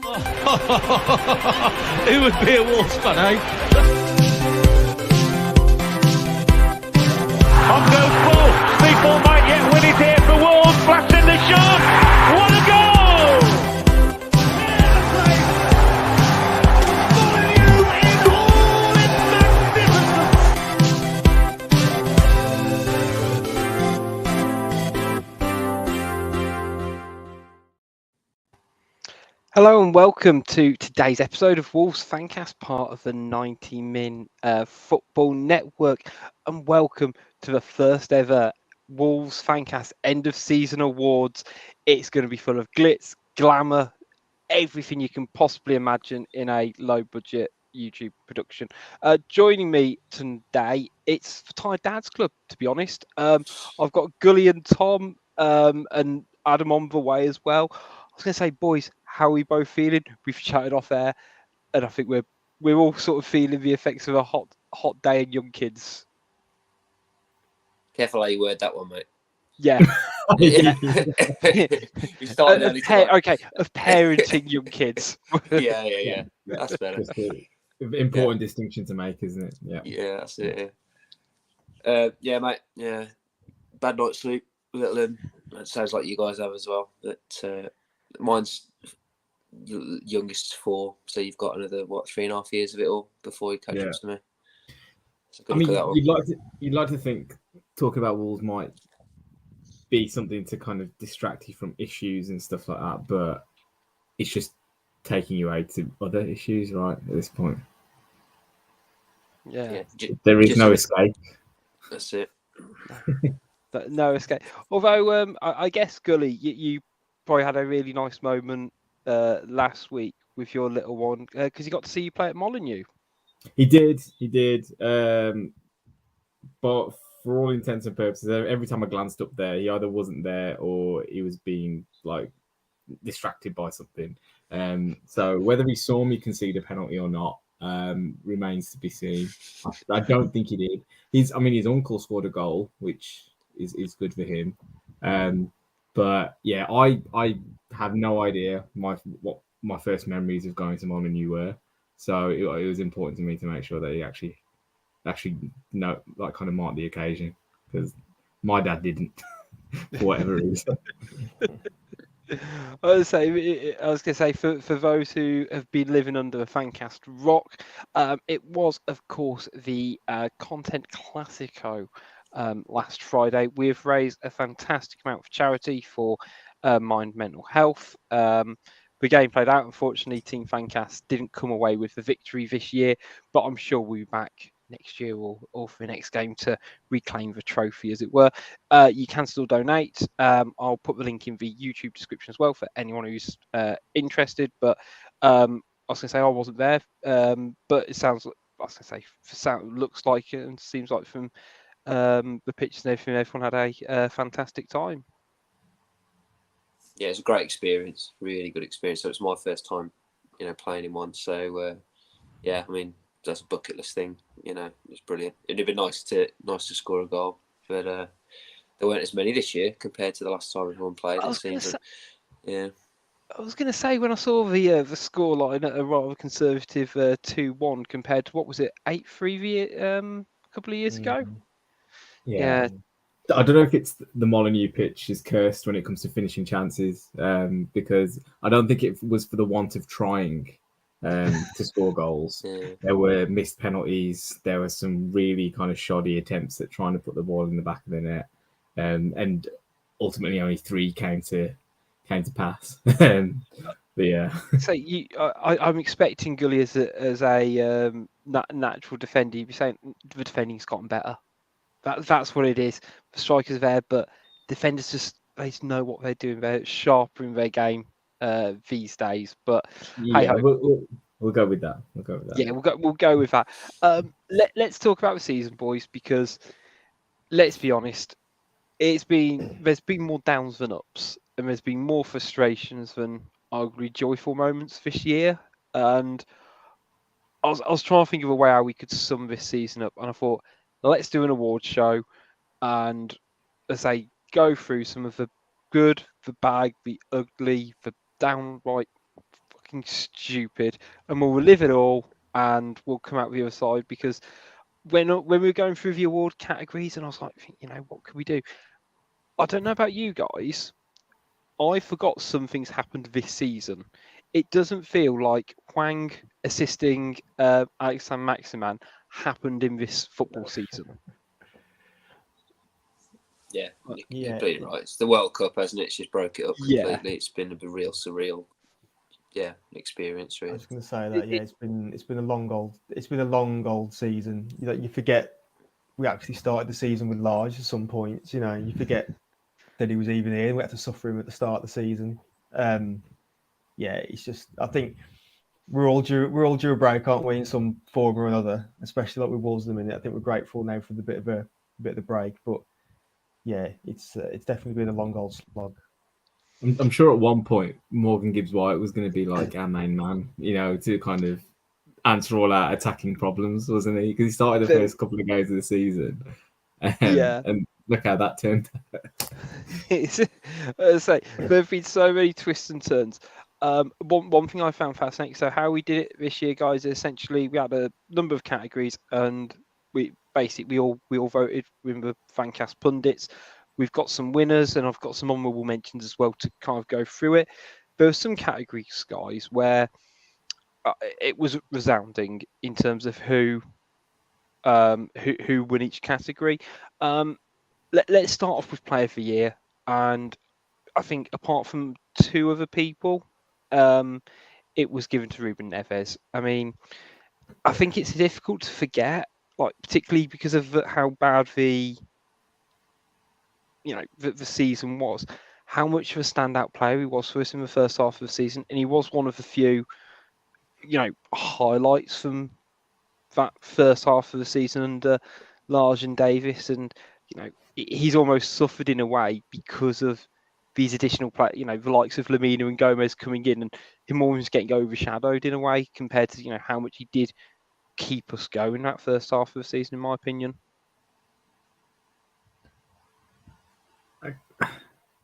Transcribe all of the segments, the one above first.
Who would be a Wolves fan, eh? On goes Paul. People might yet win it here for Wolves. Flash in the shot. What a goal! Hello and welcome to today's episode of Wolves Fancast, part of the 90-Min Football Network, and welcome to the first ever Wolves Fancast end of season awards. It's going to be full of glitz, glamour, everything you can possibly imagine in a low budget YouTube production. Joining me today, it's for Thai Dad's Club, to be honest. I've got Gully and Tom and Adam on the way as well. I was going to say, boys, how are we both feeling? We've chatted off air, and I think we're all sort of feeling the effects of a hot day and young kids. Careful how you word that one, mate. Yeah. You started early tonight. Of parenting young kids. Yeah. That's better. Important distinction to make, isn't it? Yeah, that's it. Yeah, mate. Yeah, bad night's sleep. Little in. It sounds like you guys have as well. But mine's youngest 4, so you've got another 3.5 years of it all before you catch up to me. So I mean, you'd like to think talking about Wolves might be something to kind of distract you from issues and stuff like that, but it's just taking you out to other issues, right? At this point, there is no escape. That's it. No escape. Although, I guess Gully, you probably had a really nice moment last week with your little one because he got to see you play at Molineux. He did. But for all intents and purposes, every time I glanced up there, he either wasn't there or he was being distracted by something. So whether he saw me concede a penalty or not remains to be seen. I don't think he did. His uncle scored a goal, which is good for him. But yeah, I have no idea what my first memories of going to Molineux were. So it was important to me to make sure that he actually know, kind of mark the occasion, because my dad didn't for whatever reason. I was going to say for those who have been living under a Fancast rock, it was of course the Content Classico last Friday. We've raised a fantastic amount for charity for Mind Mental Health. The game played out. Unfortunately, Team Fancast didn't come away with the victory this year, but I'm sure we'll be back next year or for the next game to reclaim the trophy, as it were. You can still donate. I'll put the link in the YouTube description as well for anyone who's interested. But I was going to say I wasn't there, but it sounds like, looks like it and seems like from the pictures and everything, everyone had a fantastic time. Yeah, it's a great experience, really good experience. So it's my first time, playing in one. So yeah, I mean, that's a bucket list thing. It's brilliant. It'd be nice to score a goal, but there weren't as many this year compared to the last time everyone played. I was going to say, when I saw the scoreline at a rather conservative 2-1 compared to, what was it, 8-3 a couple of years ago. Yeah. I don't know if it's the Molineux pitch is cursed when it comes to finishing chances, because I don't think it was for the want of trying to score goals. Yeah. There were missed penalties. There were some really kind of shoddy attempts at trying to put the ball in the back of the net, and ultimately only 3 came to pass. But yeah. So I'm expecting Gully as a natural defender. You'd be saying the defending's gotten better. That's what it is. The strikers are there, but defenders they know what they're doing. They're sharper in their game these days. But yeah, we'll go with that. Yeah, we'll go with that. Let's talk about the season, boys, because let's be honest, there's been more downs than ups, and there's been more frustrations than arguably joyful moments this year. And I was trying to think of a way how we could sum this season up, and I thought, let's do an award show and, let's say, go through some of the good, the bad, the ugly, the downright fucking stupid, and we'll live it all, and we'll come out the other side. Because when we were going through the award categories, and I was like, what could we do? I don't know about you guys. I forgot some things happened this season. It doesn't feel like Hwang assisting Alexander Maximan happened in this football season. Yeah, you're completely right. It's the World Cup, hasn't it? It's just broke it up completely. Yeah. It's been a real surreal, experience. Really. I was going to say that. Yeah, it's been a long old season. You forget we actually started the season with Large at some points. You forget that he was even here. We had to suffer him at the start of the season. It's just, I think we're all due a break, aren't we, in some form or another, especially like with Wolves at the minute. I think we're grateful now for the bit of the break, but yeah, it's definitely been a long old slog. I'm sure at one point Morgan Gibbs-White was going to be like our main man, to kind of answer all our attacking problems, wasn't he? Because he started the first couple of games of the season, and look how that turned out. There have been so many twists and turns. One thing I found fascinating. So how we did it this year, guys, is essentially we had a number of categories, and we all voted with the Fancast pundits. We've got some winners, and I've got some honourable mentions as well to kind of go through it. There were some categories, guys, where it was resounding in terms of who won each category. Let's start off with Player of the Year, and I think apart from two other people, it was given to Ruben Neves. I mean, I think it's difficult to forget, like particularly because of how bad the season was, how much of a standout player he was for us in the first half of the season, and he was one of the few, highlights from that first half of the season under Large and Davis, and he's almost suffered in a way because of these additional players, the likes of Lamina and Gomez coming in, and him almost getting overshadowed in a way compared to how much he did keep us going that first half of the season, in my opinion.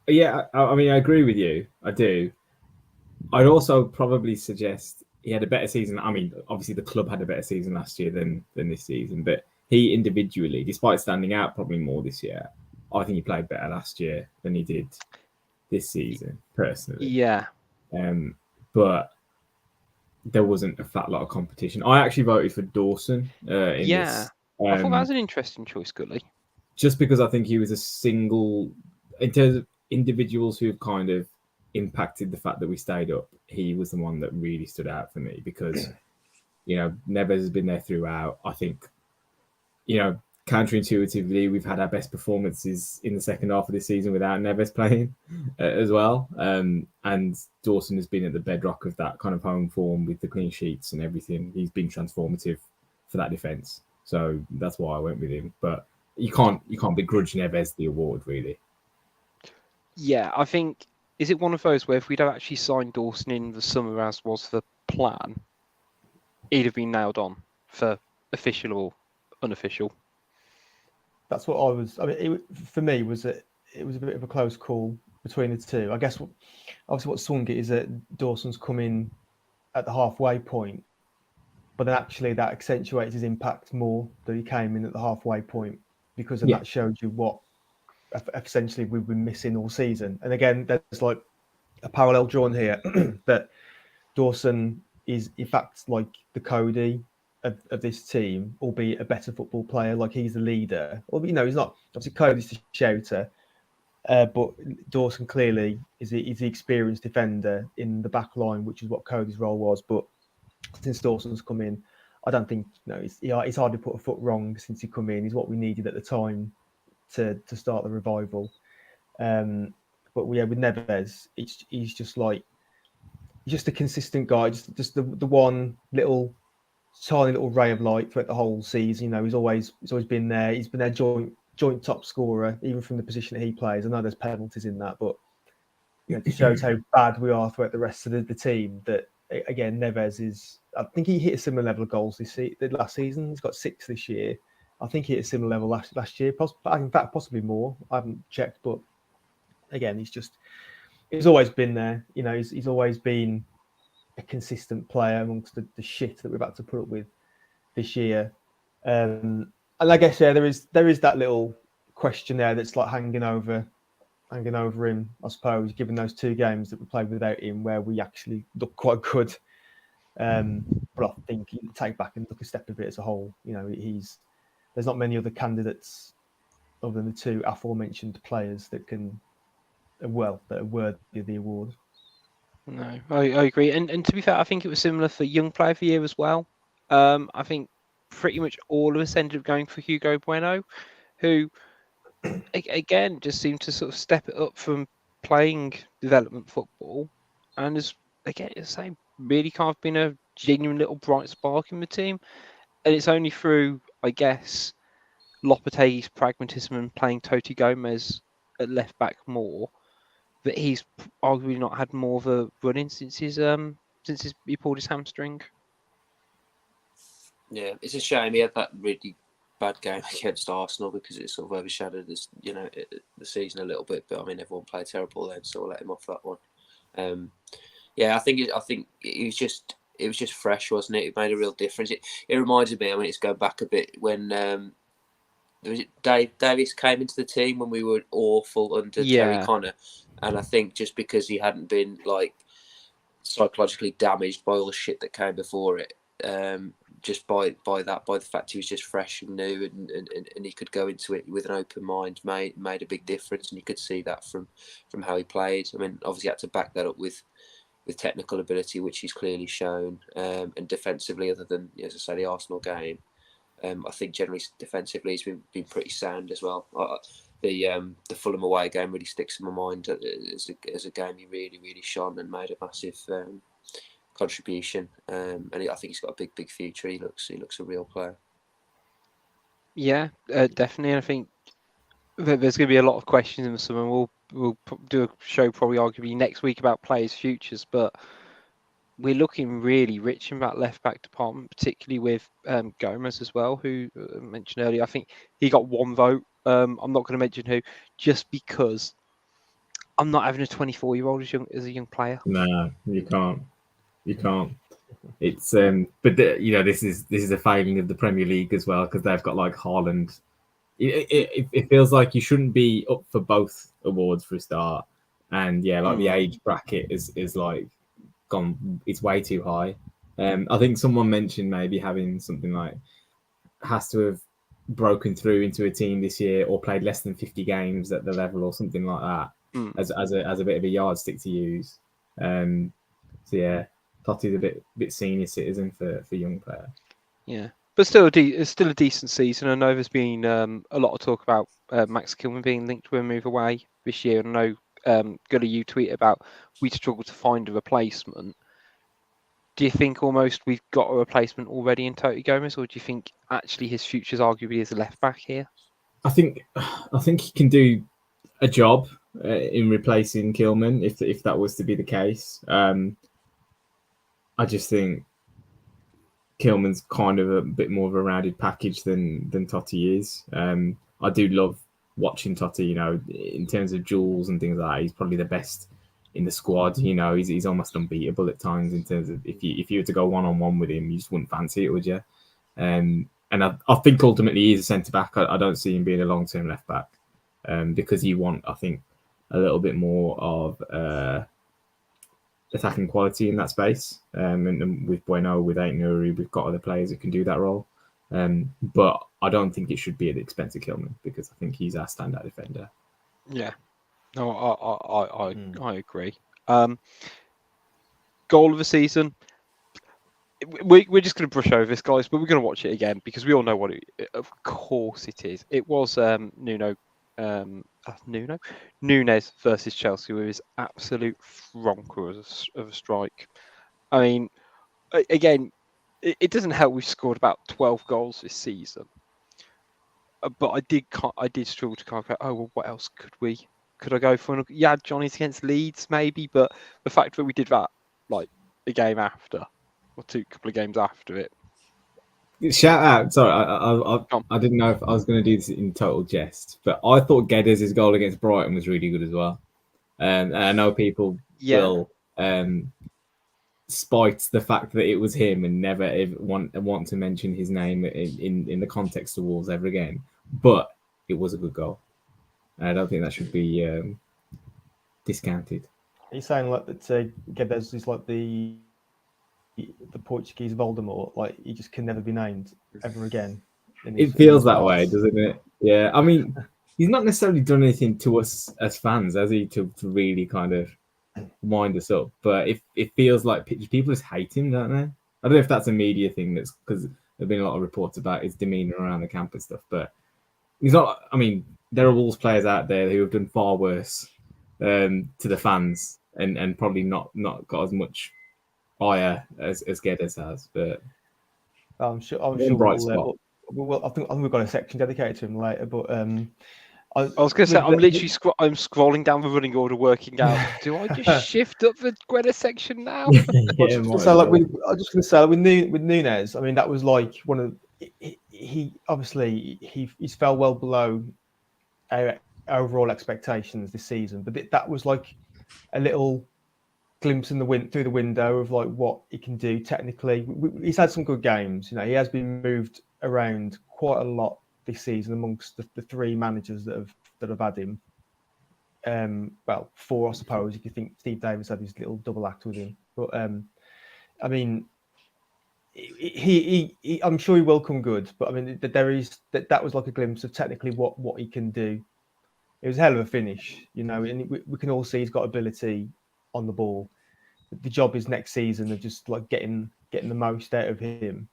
Yeah, I mean, I agree with you. I do. I'd also probably suggest he had a better season. I mean, obviously the club had a better season last year than this season, but he individually, despite standing out probably more this year, I think he played better last year than he did this season, personally. Yeah. But there wasn't a fat lot of competition. I actually voted for Dawson in this. I thought that was an interesting choice, Gully. Just because I think he was a single, in terms of individuals who have kind of impacted the fact that we stayed up, he was the one that really stood out for me because, Neves has been there throughout. I think, counterintuitively, we've had our best performances in the second half of this season without Neves playing as well. And Dawson has been at the bedrock of that kind of home form with the clean sheets and everything. He's been transformative for that defence. So that's why I went with him. But you can't begrudge Neves the award, really. Yeah, I think, is it one of those where if we'd have actually signed Dawson in the summer as was the plan, he'd have been nailed on for official or unofficial? That's what I was. I mean, for me, it was a bit of a close call between the two. I guess obviously what swung it is that Dawson's come in at the halfway point, but then actually that accentuates his impact more that he came in at the halfway point because then that showed you what essentially we've been missing all season. And again, there's like a parallel drawn here that Dawson is in fact like the Cody of this team, albeit a better football player. Like he's the leader. Well, he's not. Obviously, Cody's the shouter, but Dawson clearly is the experienced defender in the back line, which is what Cody's role was. But since Dawson's come in, I don't think he's hardly put a foot wrong since he come in. He's what we needed at the time to start the revival. But with Neves, he's just a consistent guy. Just the one tiny little ray of light throughout the whole season. He's always been there. He's been their joint top scorer, even from the position that he plays. I know there's penalties in that, but it shows how bad we are throughout the rest of the team. That again, Neves is. I think he hit a similar level of goals last season. He's got 6 this year. I think he hit a similar level last year. In fact, possibly more. I haven't checked, but again, he's always been there. He's always been a consistent player amongst the shit that we've had to put up with this year. And I guess there is that little question there that's like hanging over him, I suppose, given those 2 games that we played without him, where we actually look quite good. But I think you take back and look a step of it as a whole. You know, there's not many other candidates other than the 2 aforementioned players that are worthy of the award. No, I agree. And to be fair, I think it was similar for Young Player of the Year as well. I think pretty much all of us ended up going for Hugo Bueno, who again just seemed to sort of step it up from playing development football, and is again the same, really kind of been a genuine little bright spark in the team. And it's only through, I guess, Lopetegui's pragmatism and playing Toti Gomez at left back more that he's arguably not had more of a run in since he pulled his hamstring. Yeah, it's a shame he had that really bad game against Arsenal because it sort of overshadowed this, the season a little bit. But I mean, everyone played terrible then, so we'll let him off that one. Yeah, I think it was just fresh, wasn't it? It made a real difference. It reminded me. I mean, it's going back a bit when Dave Davies came into the team when we were awful under Terry Connor, and I think just because he hadn't been like psychologically damaged by all the shit that came before it, just by the fact he was just fresh and new and he could go into it with an open mind, made a big difference, and you could see that from how he played. I mean, obviously he had to back that up with technical ability, which he's clearly shown, and defensively, other than, as I say, the Arsenal game, I think generally defensively he's been pretty sound as well. The Fulham away game really sticks in my mind as a game he really shone and made a massive contribution, and I think he's got a big future. He looks a real player. Yeah, definitely. And I think there's going to be a lot of questions in the summer. We'll do a show probably arguably next week about players' futures, but we're looking really rich in that left back department, particularly with Gomez as well, who I mentioned earlier. I think he got 1 vote. I'm not going to mention who, just because I'm not having a 24-year-old as a young player. No, you can't. It's but this is a failing of the Premier League as well, because they've got like Haaland. It feels like you shouldn't be up for both awards for a start, and the age bracket is like gone. It's way too high. I think someone mentioned maybe having something like has to have broken through into a team this year or played less than 50 games at the level or something like that as a bit of a yardstick to use. So yeah, Totti's a bit senior citizen for young player. Yeah, but still it's still a decent season. I know there's been a lot of talk about Max Kilman being linked to a move away this year. And I know Gully, you tweet about we struggle to find a replacement. Do you think almost we've got a replacement already in Toti Gomez, or do you think actually his future's arguably as a left back here? I think he can do a job in replacing Kilman if that was to be the case. I just think Kilman's kind of a bit more of a rounded package than Totti is. I do love watching Totti. In terms of duels and things like that, he's probably the best in the squad. He's almost unbeatable at times in terms of if you were to go 1-on-1 with him, you just wouldn't fancy it, would you? And I think ultimately he's a centre back. I don't see him being a long-term left back because you want, I think, a little bit more of attacking quality in that space. And with Bueno, with Aït-Nouri, we've got other players that can do that role. But I don't think it should be at the expense of Kilman, because I think he's our standout defender. Yeah. No, I agree. Goal of the season. We're just going to brush over this, guys, but we're going to watch it again because we all know what of course it is. It was Nunes versus Chelsea with his absolute fronker of a strike. I mean, again, it doesn't help we've scored about 12 goals this season. But I did struggle to kind of go, what else could I go for? Yeah, Johnny's against Leeds maybe, but the fact that we did that like a game after, or couple of games after it. Shout out! Sorry, I didn't know if I was going to do this in total jest, but I thought Guedes' goal against Brighton was really good as well. And I know people will spite the fact that it was him and never ever want to mention his name in the context of Wolves ever again. But it was a good goal. I don't think that should be discounted. Are you saying like that? Guedes is like the Portuguese Voldemort, like he just can never be named ever again. It feels that way, doesn't it? Yeah, I mean, he's not necessarily done anything to us as fans, has he, to really kind of wind us up? But it feels like people just hate him, don't they? I don't know if that's a media thing, that's because there've been a lot of reports about his demeanour around the camp and stuff. But he's not. I mean, there are Wolves players out there who have done far worse to the fans and probably not got as much ire as Guedes has. But I'm sure bright spot. I think we've got a section dedicated to him later. But I was going to say, I'm literally I'm scrolling down the running order, working out. Do I just shift up the Guedes section now? Yeah, so like I'm just going to say with Neves, I mean that was like one of he obviously he's fell well below our overall expectations this season, but that was like a little glimpse in the through the window of like what he can do technically. He's had some good games, you know. He has been moved around quite a lot this season amongst the three managers that have had him. Well, four, I suppose, if you think Steve Davis had his little double act with him. But I mean, he I'm sure he will come good. But I mean, that was like a glimpse of technically what he can do. It was a hell of a finish, you know, and we can all see he's got ability on the ball. The job is next season of just like getting the most out of him,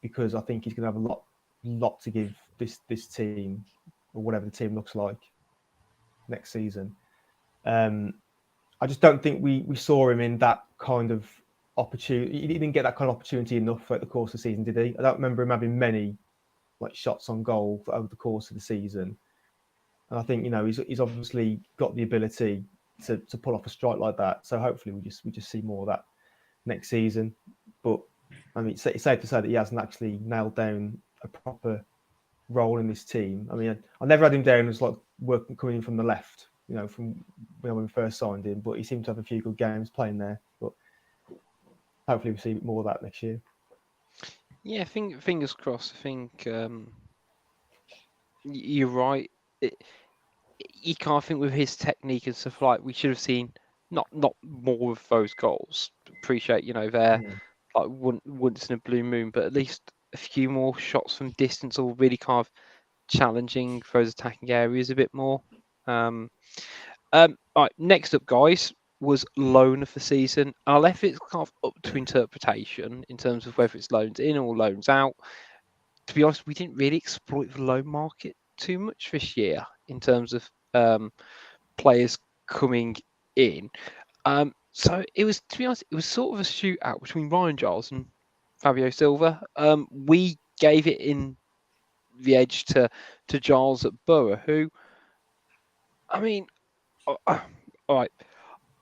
because I think he's going to have a lot to give this team, or whatever the team looks like next season. I just don't think we saw him in that kind of opportunity. He didn't get that kind of opportunity enough throughout the course of the season, did he? I don't remember him having many like shots on goal over the course of the season. And I think, you know, he's obviously got the ability to pull off a strike like that. So hopefully we just see more of that next season. But I mean, it's safe to say that he hasn't actually nailed down a proper role in this team. I mean, I never had him down as like coming in from the left, you know, from when we first signed him. But he seemed to have a few good games playing there. But hopefully we see more of that next year. Yeah, fingers crossed. I think you're right. You can't think with his technique and stuff, like we should have seen not more of those goals. Appreciate, you know, they're like once in a blue moon, but at least a few more shots from distance, or really kind of challenging those attacking areas a bit more. All right, next up, guys, was loan of the season. I left it kind of up to interpretation in terms of whether it's loans in or loans out. To be honest, we didn't really exploit the loan market too much this year in terms of players coming in. So it was, to be honest, it was sort of a shootout between Ryan Giles and Fabio Silva. We gave it in the edge to Giles at Borough, who, I mean, all right,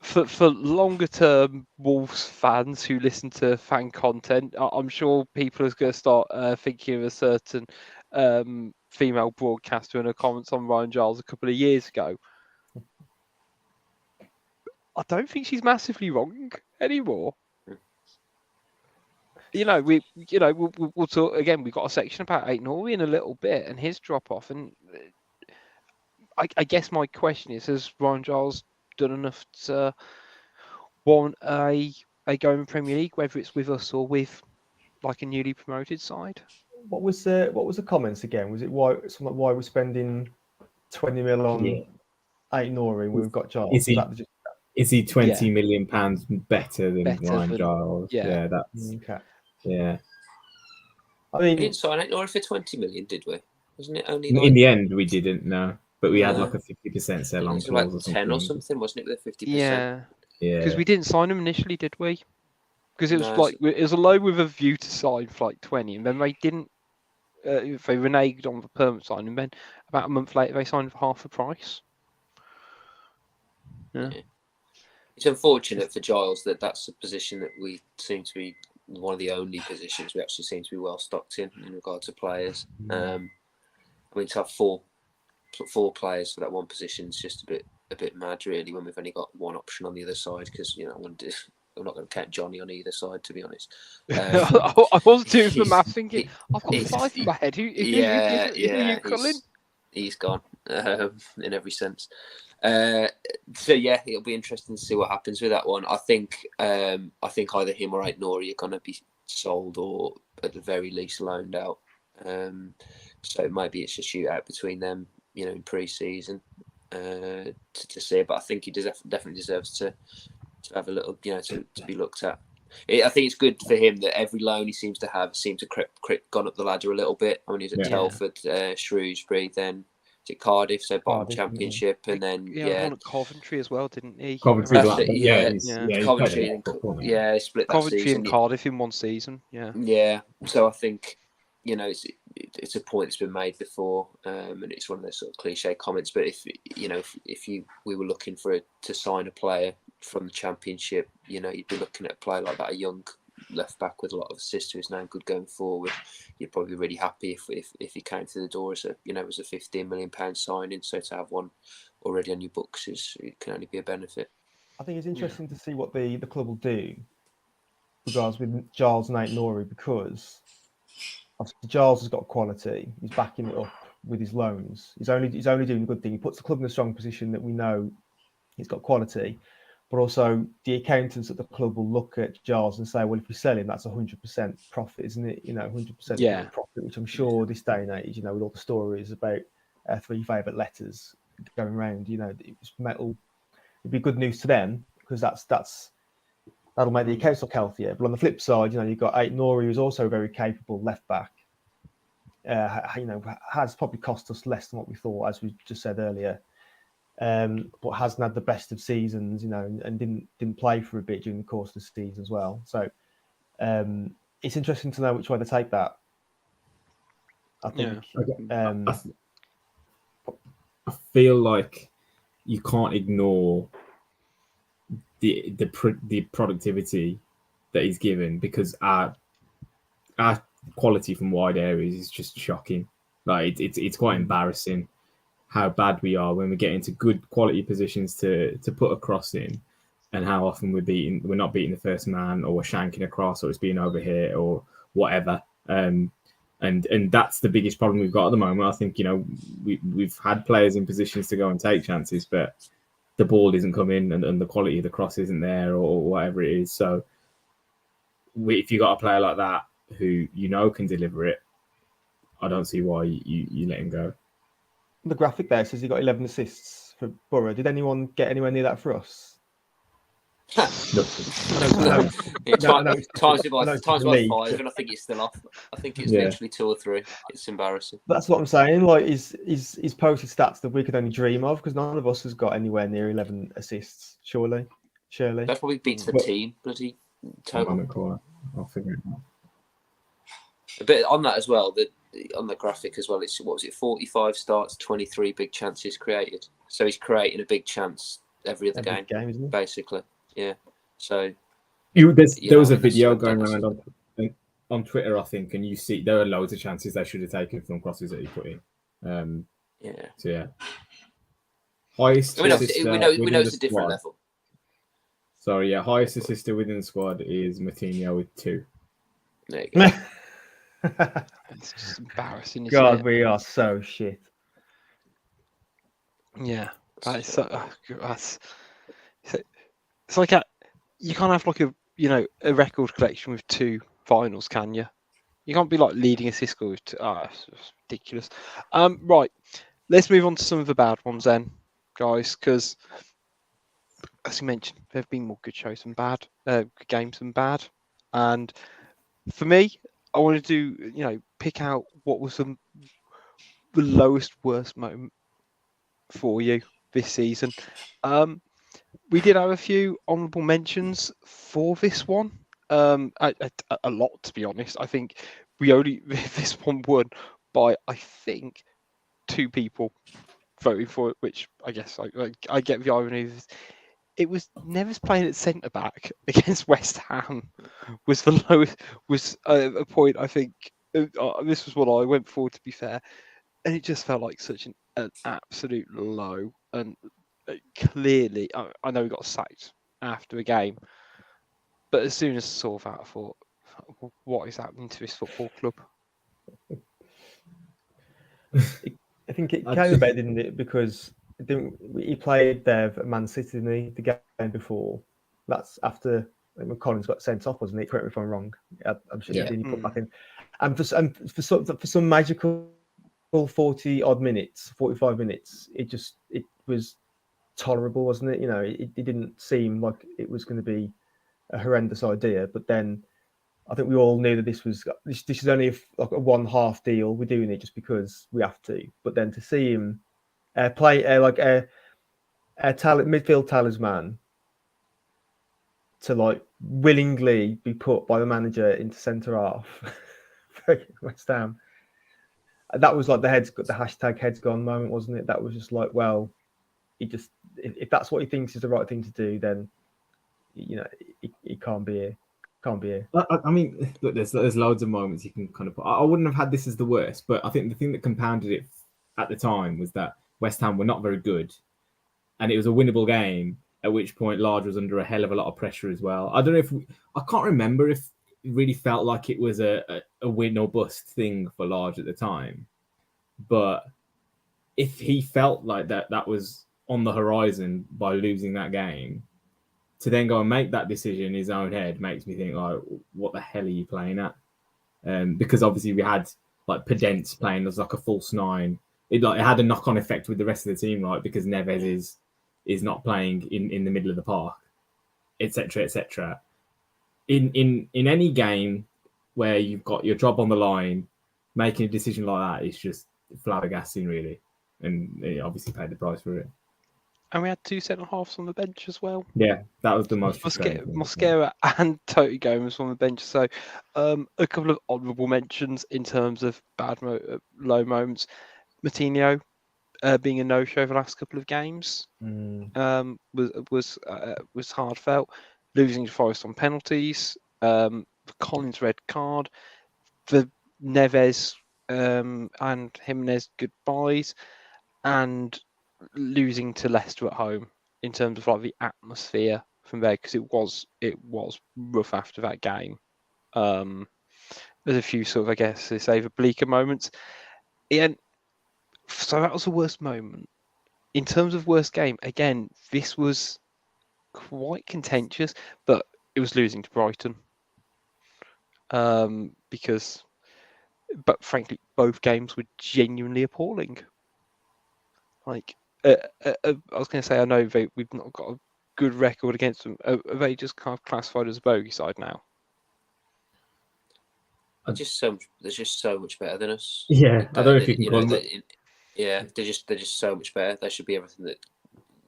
for longer term Wolves fans who listen to fan content, I'm sure people are going to start thinking of a certain female broadcaster in her comments on Ryan Giles a couple of years ago. I don't think she's massively wrong anymore. You know, we'll talk again. We've got a section about Aït-Nouri in a little bit and his drop off, and I guess my question is: has Ryan Giles done enough to warrant a go in the Premier League, whether it's with us or with like a newly promoted side? What was the comments again? Was it why we're spending 20 mil on Aït-Nouri when we've got Giles? Is he 20 million pounds better than Ryan Giles? Yeah, that's okay. Yeah. I mean, we didn't sign Aït-Nouri for 20 million, did we? Wasn't it only in the end we didn't know, but we had like a 50% sell on clause like 10 or something, wasn't it? With 50%. Yeah. Yeah. Because we didn't sign him initially, did we? Because it was it was a loan with a view to sign for like 20, and then they didn't. They reneged on the permanent sign, and then about a month later they signed for half the price. Yeah. It's unfortunate for Giles that that's a position that we seem to be one of the only positions we actually seem to be well stocked in regard to players. I mean, to have four players for that one position is just a bit mad, really, when we've only got one option on the other side. Because, you know, I'm not going to count Johnny on either side, to be honest. I was doing the math, thinking I've got he's- 5 in my head. Who yeah, are you culling? he's gone in every sense. So yeah, it'll be interesting to see what happens with that one. I think either him or Aït-Nouri are going to be sold or at the very least loaned out. So maybe it's a shootout between them, in pre-season to see. But I think he definitely deserves to have a little, to be looked at. I think it's good for him that every loan he seems to have seemed to gone up the ladder a little bit. I mean, he's at Telford, Shrewsbury, then is it Cardiff, so bottom Championship, and then one at Coventry as well, didn't he? Coventry, Coventry, he split that Coventry season. and Cardiff in one season. Yeah. So I think it's a point that's been made before, and it's one of those sort of cliche comments. But if we were looking to sign a player from the Championship, you'd be looking at a player like that, a young left back with a lot of assists who's now good going forward. You'd probably be really happy if he came to the door as a £15 million signing. So to have one already on your books it can only be a benefit. I think it's interesting to see what the club will do regards with Giles and Aït-Nouri, because obviously Giles has got quality. He's backing it up with his loans. He's only doing a good thing. He puts the club in a strong position that we know he's got quality. But also the accountants at the club will look at Giles and say, well, if we sell him, that's 100% profit, isn't it? 100% profit, which I'm sure this day and age, with all the stories about 3 favourite letters going around, it'd be good news to them, because that'll make the accounts look healthier. But on the flip side, you've got Aït-Nouri, who's also a very capable left back. Has probably cost us less than what we thought, as we just said earlier. But hasn't had the best of seasons, and didn't play for a bit during the course of the season as well. So it's interesting to know which way they take that. I think. I feel like you can't ignore the productivity that he's given, because our quality from wide areas is just shocking. Like it's quite embarrassing how bad we are when we get into good quality positions to put a cross in, and how often we're not beating the first man, or we're shanking across, or it's being over here or whatever. And that's the biggest problem we've got at the moment. I think we've had players in positions to go and take chances, but the ball isn't coming, and the quality of the cross isn't there, or whatever it is. So if you got a player like that who can deliver it, I don't see why you let him go. The graphic there says he got 11 assists for Borough. Did anyone get anywhere near that for us? Times it by 5, and I think it's still off. I think it's literally 2 or 3. It's embarrassing. That's what I'm saying. Like, he's posted stats that we could only dream of, because none of us has got anywhere near 11 assists. Surely. That probably beats the team bloody total. I'll figure it out. A bit on that as well. On the graphic as well, it's 45 starts, 23 big chances created. So he's creating a big chance every other game, isn't it? basically. Yeah. So there was a video going around on Twitter, I think, and you see there are loads of chances they should have taken from crosses that he put in. So yeah. Highest. We know it's a different level. Sorry, highest assister within the squad is Matinho with 2. There you go. It's just embarrassing. God, we are so shit. Yeah, it's like you can't have like a record collection with 2 finals, can you? You can't be like leading assist score with 2. It's ridiculous. Right, let's move on to some of the bad ones then, guys, because as you mentioned, there have been more good shows than bad, good games than bad, and for me, I want to do, pick out what was the lowest, worst moment for you this season. We did have a few honourable mentions for this one. A lot, to be honest. I think this one won by, I think, 2 people voting for it, which I guess I get the irony of this. It was Neves playing at centre back against West Ham was the lowest. Was a point, I think. This was what I went for, to be fair, and it just felt like such an absolute low. And clearly, I know we got sacked after the game, But as soon as I saw that, I thought, what is happening to this football club? I think it came about, didn't it? Because he played there at Man City, didn't he, the game before? That's after when Collins got sent off, wasn't it? Correct me if I'm wrong. I'm sure he didn't put back in. And for some magical 40 odd minutes, 45 minutes, it was tolerable, wasn't it? You know, it didn't seem like it was going to be a horrendous idea, but then I think we all knew that this is only a one half deal. We're doing it just because we have to. But then to see him play like a midfield talisman to like willingly be put by the manager into centre half for West Ham, that was like the hashtag heads gone moment, wasn't it? That was just like, well, if that's what he thinks is the right thing to do, then you know he can't be here. Can't be here. I mean, look, there's loads of moments you can kind of put. I wouldn't have had this as the worst, but I think the thing that compounded it at the time was that West Ham were not very good, and it was a winnable game. At which point, Large was under a hell of a lot of pressure as well. I don't know I can't remember if it really felt like it was a win or bust thing for Large at the time, but if he felt like that was on the horizon by losing that game, to then go and make that decision in his own head makes me think, like, what the hell are you playing at? Because obviously we had like Pedence playing as like a false nine. It had a knock-on effect with the rest of the team, right? Because Neves is not playing in the middle of the park, etc., etc. In any game where you've got your job on the line, making a decision like that is just flabbergasting, really, and he obviously paid the price for it. And we had two centre halves on the bench as well. Yeah, that was the most frustrating thing. Mosquera and Toti Gomez on the bench. So a couple of honourable mentions in terms of low moments. Martinho being a no-show the last couple of games was heartfelt. Losing to Forest on penalties. The Collins red card. The Neves and Jimenez goodbyes. And losing to Leicester at home in terms of like the atmosphere from there, because it was rough after that game. There's a few sort of, I guess, they say, the bleaker moments. And so that was the worst moment. In terms of worst game, again, this was quite contentious, but it was losing to Brighton. But frankly, both games were genuinely appalling. Like, I was going to say, I know we've not got a good record against them. Are they just kind of classified as a bogey side now? They're just so much better than us. Yeah, I don't know if you can call them. Yeah, they're just so much better. They should be everything that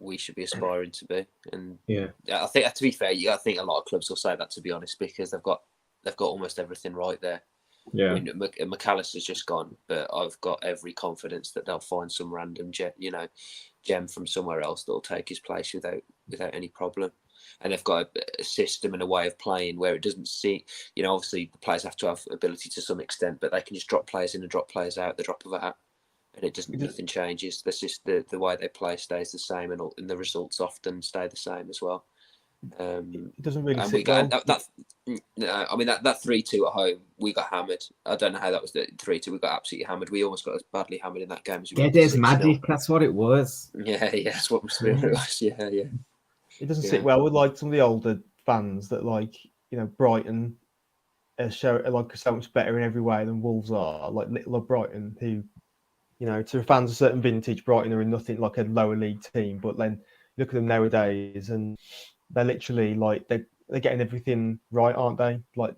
we should be aspiring to be. And yeah, I think, to be fair, I think a lot of clubs will say that, to be honest, because they've got almost everything right there. Yeah, I mean, McAllister's just gone, but I've got every confidence that they'll find some random gem from somewhere else that'll take his place without any problem. And they've got a system and a way of playing where it doesn't see, obviously the players have to have ability to some extent, but they can just drop players in and drop players out, the drop of a hat, and it doesn't. Nothing changes. That's just the way they play stays the same, and the results often stay the same as well. It doesn't really and sit well. that 3-2 at home, we got hammered. I don't know how that was. The 3-2, we got absolutely hammered. We almost got as badly hammered in that game as we got. There's magic. That's what it was. Yeah, that's what it was. Yeah. It doesn't sit well with like some of the older fans that Brighton show like so much better in every way than Wolves are. Like little Brighton, who to fans of certain vintage, Brighton are in nothing like a lower league team. But then look at them nowadays, and they're literally like they're getting everything right, aren't they? Like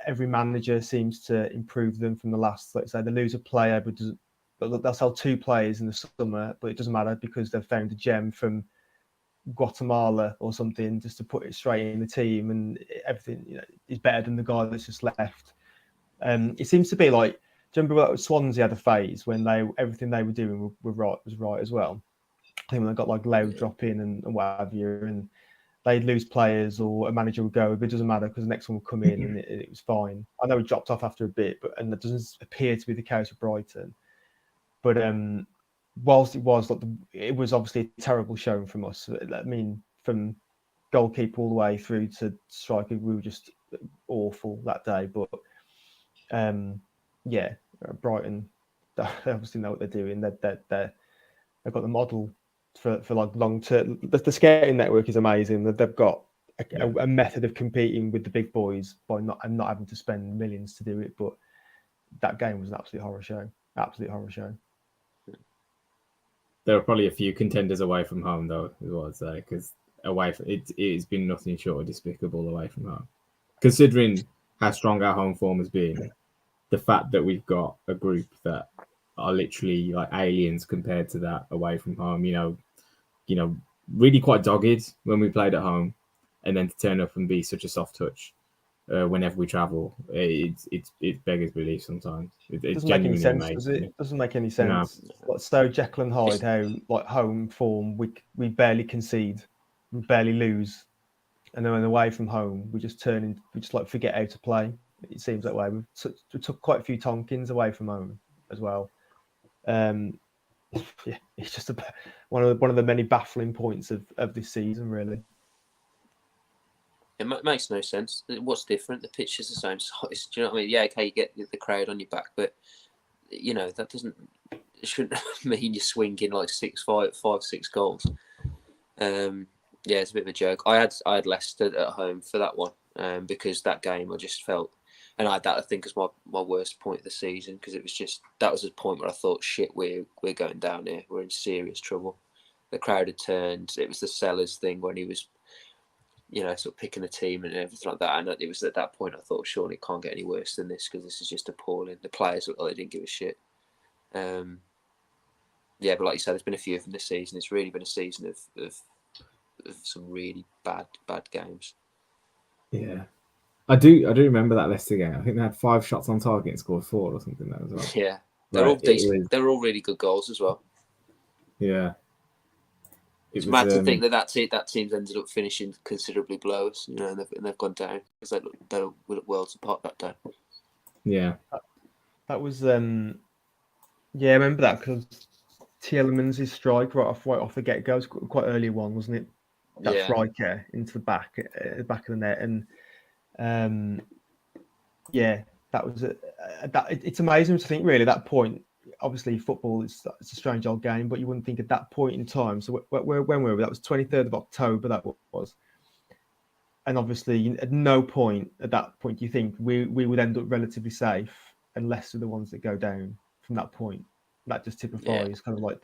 every manager seems to improve them from the last. Let's say they lose a player, but they'll sell 2 players in the summer, but it doesn't matter because they've found a gem from Guatemala or something just to put it straight in the team, and everything is better than the guy that's just left. It seems to be like, do you remember Swansea had a phase when everything they were doing was right as well? I think when they got like Lowe drop in and what have you, and they'd lose players or a manager would go, but it doesn't matter because the next one would come in and it was fine. I know it dropped off after a bit, and that doesn't appear to be the case with Brighton. But whilst it was obviously a terrible showing from us. I mean, from goalkeeper all the way through to striker. We were just awful that day. But yeah, Brighton, they obviously know what they're doing. They've got the model for like long term. The scouting network is amazing. They've got a method of competing with the big boys by not having to spend millions to do it. But that game was an absolute horror show. Absolute horror show. There are probably a few contenders away from home, though, is what I'd say, because away from it's been nothing short of despicable away from home. Considering how strong our home form has been, the fact that we've got a group that are literally like aliens compared to that away from home, you know, really quite dogged when we played at home, and then to turn up and be such a soft touch whenever we travel, it beggars belief sometimes. It doesn't make any sense, does it? Me. Doesn't make any sense. No. So Jekyll and Hyde, how like home form we barely concede, we barely lose, and then away from home we just like forget how to play. It seems that way. We took quite a few Tonkins away from home as well. Yeah, it's just one of the many baffling points of this season, really. It makes no sense. What's different? The pitch is the same size. Do you know what I mean? Yeah, okay, you get the crowd on your back, but you know that shouldn't mean you're swinging like 5-6 goals. Yeah, it's a bit of a joke. I had Leicester at home for that one because that game I just felt, and I think was my worst point of the season because that was a point where I thought, shit, we're going down here. We're in serious trouble. The crowd had turned. It was the Sellers thing when he was, you know, sort of picking a team and everything like that. And it was at that point I thought, surely it can't get any worse than this because this is just appalling. The players looked like they didn't give a shit. Yeah, but like you said, there's been a few of them this season. It's really been a season of some really bad games. Yeah, I do remember that Leicester game. I think they had 5 shots on target and scored 4 or something. That as well. Yeah, they're all decent. They're all really good goals as well. Yeah. It's mad to think that team's ended up finishing considerably below us, you know, and they've gone down because they look worlds apart that day. Yeah, that was I remember that because Tielemans' strike right off the get go was quite early one, wasn't it? That striker into the back of the net, and that was it's amazing to think really at that point. Obviously, football it's a strange old game, but you wouldn't think at that point in time. So when were we? That was 23rd of October. That was, and obviously at no point at that point do you think we would end up relatively safe unless we're the ones that go down from that point. That just typifies kind of like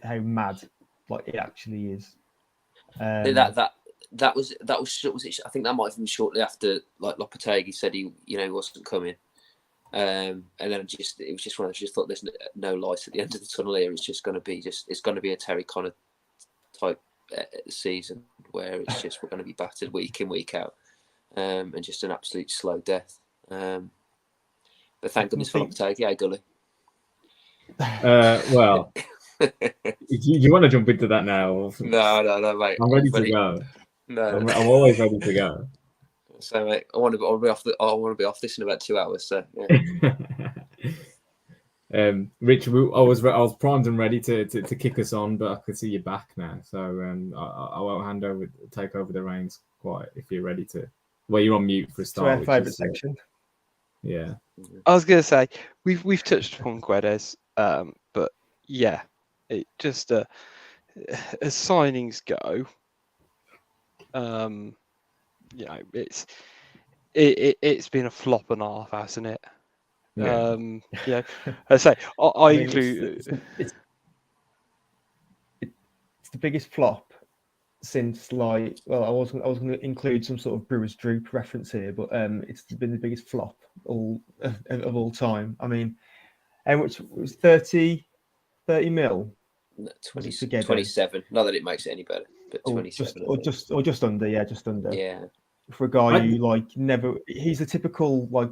how mad like it actually is. That was I think that might have been shortly after like Lopetegui said he wasn't coming. And then it was just one of those. Just thought there's no light at the end of the tunnel here. It's going to be a Terry Connor type season where it's just we're going to be battered week in week out, and just an absolute slow death. But thank goodness for Lopetegui, Gully. Well, you want to jump into that now? No, mate. I'm ready to go. No, I'm always ready to go. So, mate, I want to be off this in about 2 hours. So, yeah. Rich, I was primed and ready to kick us on, but I can see you're back now. So, I won't take over the reins quite if you're ready to. Well, you're on mute for a start. To our favourite section. Yeah. I was going to say we've touched upon Guedes, but yeah, it just as signings go, you know, it's been a flop and a half, hasn't it? Yeah. I say I include. It's the biggest flop since I was going to include some sort of Brewers Droop reference here, but it's been the biggest flop of all time. I mean, how much was 30 mil? 27. Not that it makes it any better, but 27. Or just under, just under. Yeah. For a guy who he's a typical like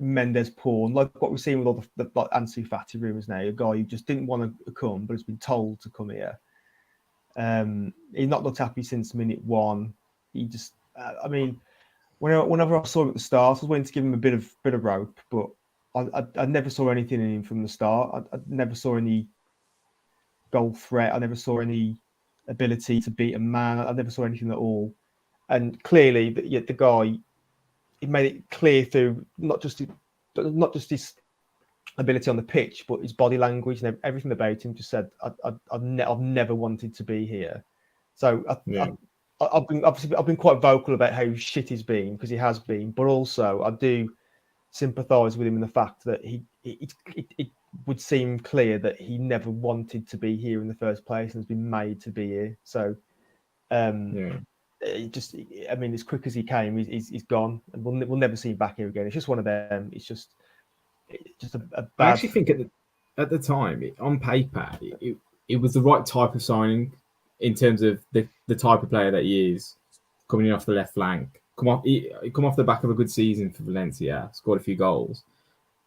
Mendes pawn, like what we're seeing with all the like Ansu Fati rumours now. A guy who just didn't want to come, but has been told to come here. He's not looked happy since minute 1. He just, I mean, whenever I saw him at the start, I was waiting to give him a bit of rope, but I never saw anything in him from the start. I never saw any goal threat. I never saw any ability to beat a man. I never saw anything at all. And clearly, the guy, he made it clear through not just his ability on the pitch, but his body language and everything about him. Just said, I've never wanted to be here. So I've been quite vocal about how shit he's been, because he has been, but also I do sympathise with him in the fact that it would seem clear that he never wanted to be here in the first place and has been made to be here. So I mean, as quick as he came, he's gone, and we'll never see him back here again. It's just one of them. It's just a bad. I actually think at the time, on paper, it was the right type of signing in terms of the type of player that he is, coming in off the left flank. Come off the back of a good season for Valencia, scored a few goals,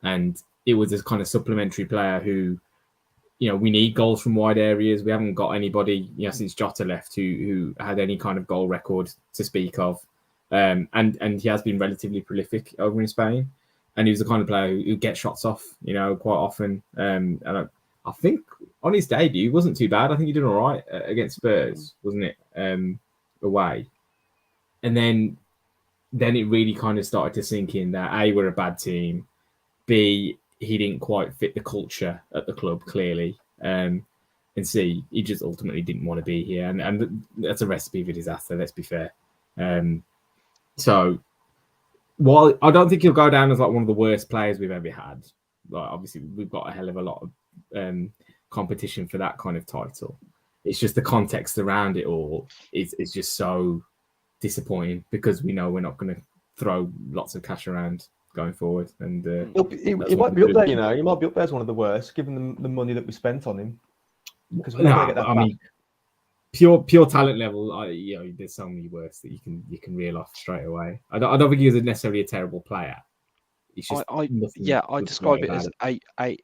and it was this kind of supplementary player who, we need goals from wide areas. We haven't got anybody, since Jota left who had any kind of goal record to speak of, and he has been relatively prolific over in Spain, and he was the kind of player who gets shots off, quite often. And I think on his debut, he wasn't too bad. I think he did all right against Spurs, wasn't it? Away, and then it really kind of started to sink in that A, we're a bad team, B, he didn't quite fit the culture at the club, clearly, and C, he just ultimately didn't want to be here, and that's a recipe for disaster, let's be fair. So while I don't think he'll go down as like one of the worst players we've ever had, like obviously we've got a hell of a lot of competition for that kind of title. It's just the context around it all is just so disappointing, because we know we're not going to throw lots of cash around going forward, and he might be up there. He might be up there as one of the worst, given the money that we spent on him. Because we're not going to get that back. Mean, pure talent level, there's so many worse that you can reel off straight away. I don't think he was necessarily a terrible player. It's just I describe it as a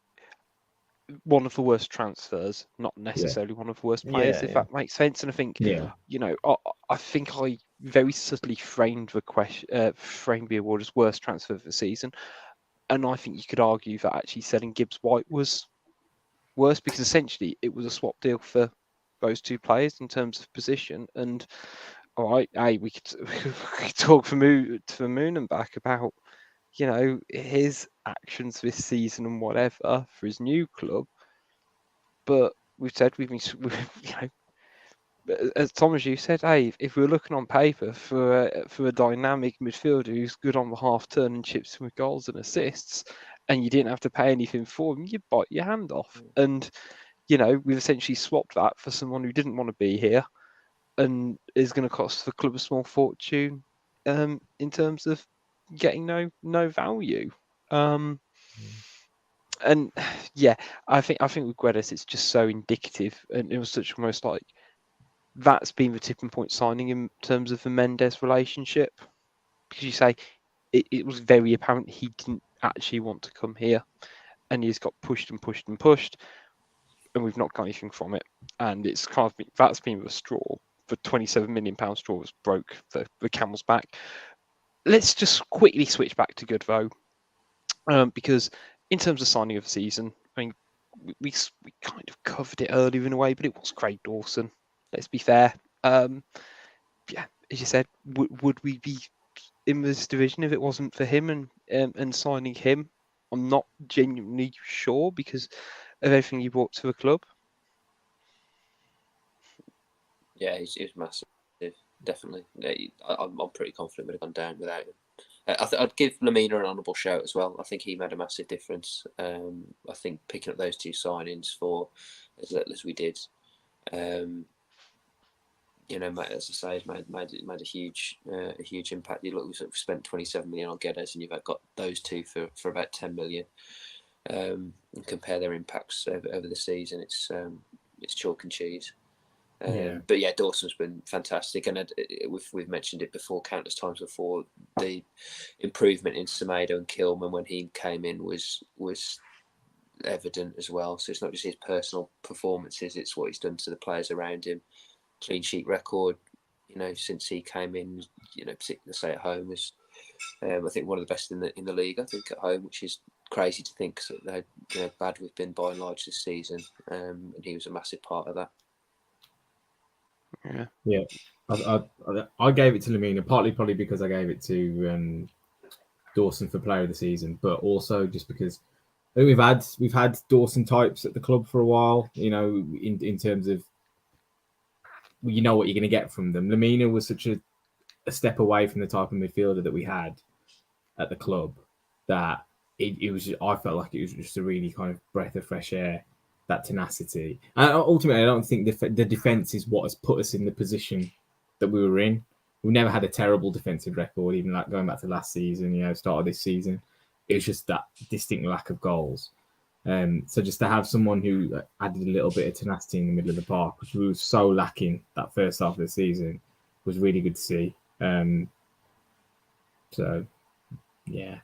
one of the worst transfers, not necessarily one of the worst players, if that makes sense. And I think, I think I very subtly framed the award as worst transfer of the season. And I think you could argue that actually selling Gibbs White was worse, because essentially it was a swap deal for those two players in terms of position. And all right, we could talk to the moon and back about, his actions this season and whatever for his new club. But we've been, as Tom, as you said, hey, if we're looking on paper for a dynamic midfielder who's good on the half turn and chips with goals and assists, and you didn't have to pay anything for him, you'd bite your hand off. And we've essentially swapped that for someone who didn't want to be here, and is going to cost the club a small fortune, in terms of getting no value. And I think with Guedes, it's just so indicative, and it was such almost like that's been the tipping point signing in terms of the Mendes relationship, because you say it was very apparent he didn't actually want to come here, and he's got pushed and pushed and pushed, and we've not got anything from it. And it's kind of that's been the straw. The £27 million straw was broke the camel's back. Let's just quickly switch back to good though, because in terms of signing of the season, I mean, we kind of covered it earlier in a way, but it was Craig Dawson. Let's be fair. As you said, would we be in this division if it wasn't for him and signing him? I'm not genuinely sure, because of everything he brought to the club. Yeah, he's massive, definitely. I'm pretty confident we'd have gone down without him. I'd give Lamina an honourable shout as well. I think he made a massive difference. I think picking up those two signings for as little as we did, as I say, made a huge impact. You look, we spent 27 million on Guedes, and you've got those two for about 10 million. And compare their impacts over the season, it's chalk and cheese. But yeah, Dawson's been fantastic, and we've mentioned it before countless times before. The improvement in Semedo and Kilman when he came in was evident as well. So it's not just his personal performances; it's what he's done to the players around him. Clean sheet record, since he came in, particularly say at home, was I think one of the best in the league. I think at home, which is crazy to think, so how bad we've been by and large this season, and he was a massive part of that. Yeah. I gave it to Lamina, partly probably because I gave it to Dawson for Player of the Season, but also just because I think we've had Dawson types at the club for a while. You know, in terms of you know what you're going to get from them. Lamina was such a step away from the type of midfielder that we had at the club that it was. I felt like it was just a really kind of breath of fresh air. That tenacity, and ultimately, I don't think the defense is what has put us in the position that we were in. We've never had a terrible defensive record, even like going back to last season. You know, start of this season, it was just that distinct lack of goals. So just to have someone who added a little bit of tenacity in the middle of the park, which we were so lacking that first half of the season, was really good to see. So yeah,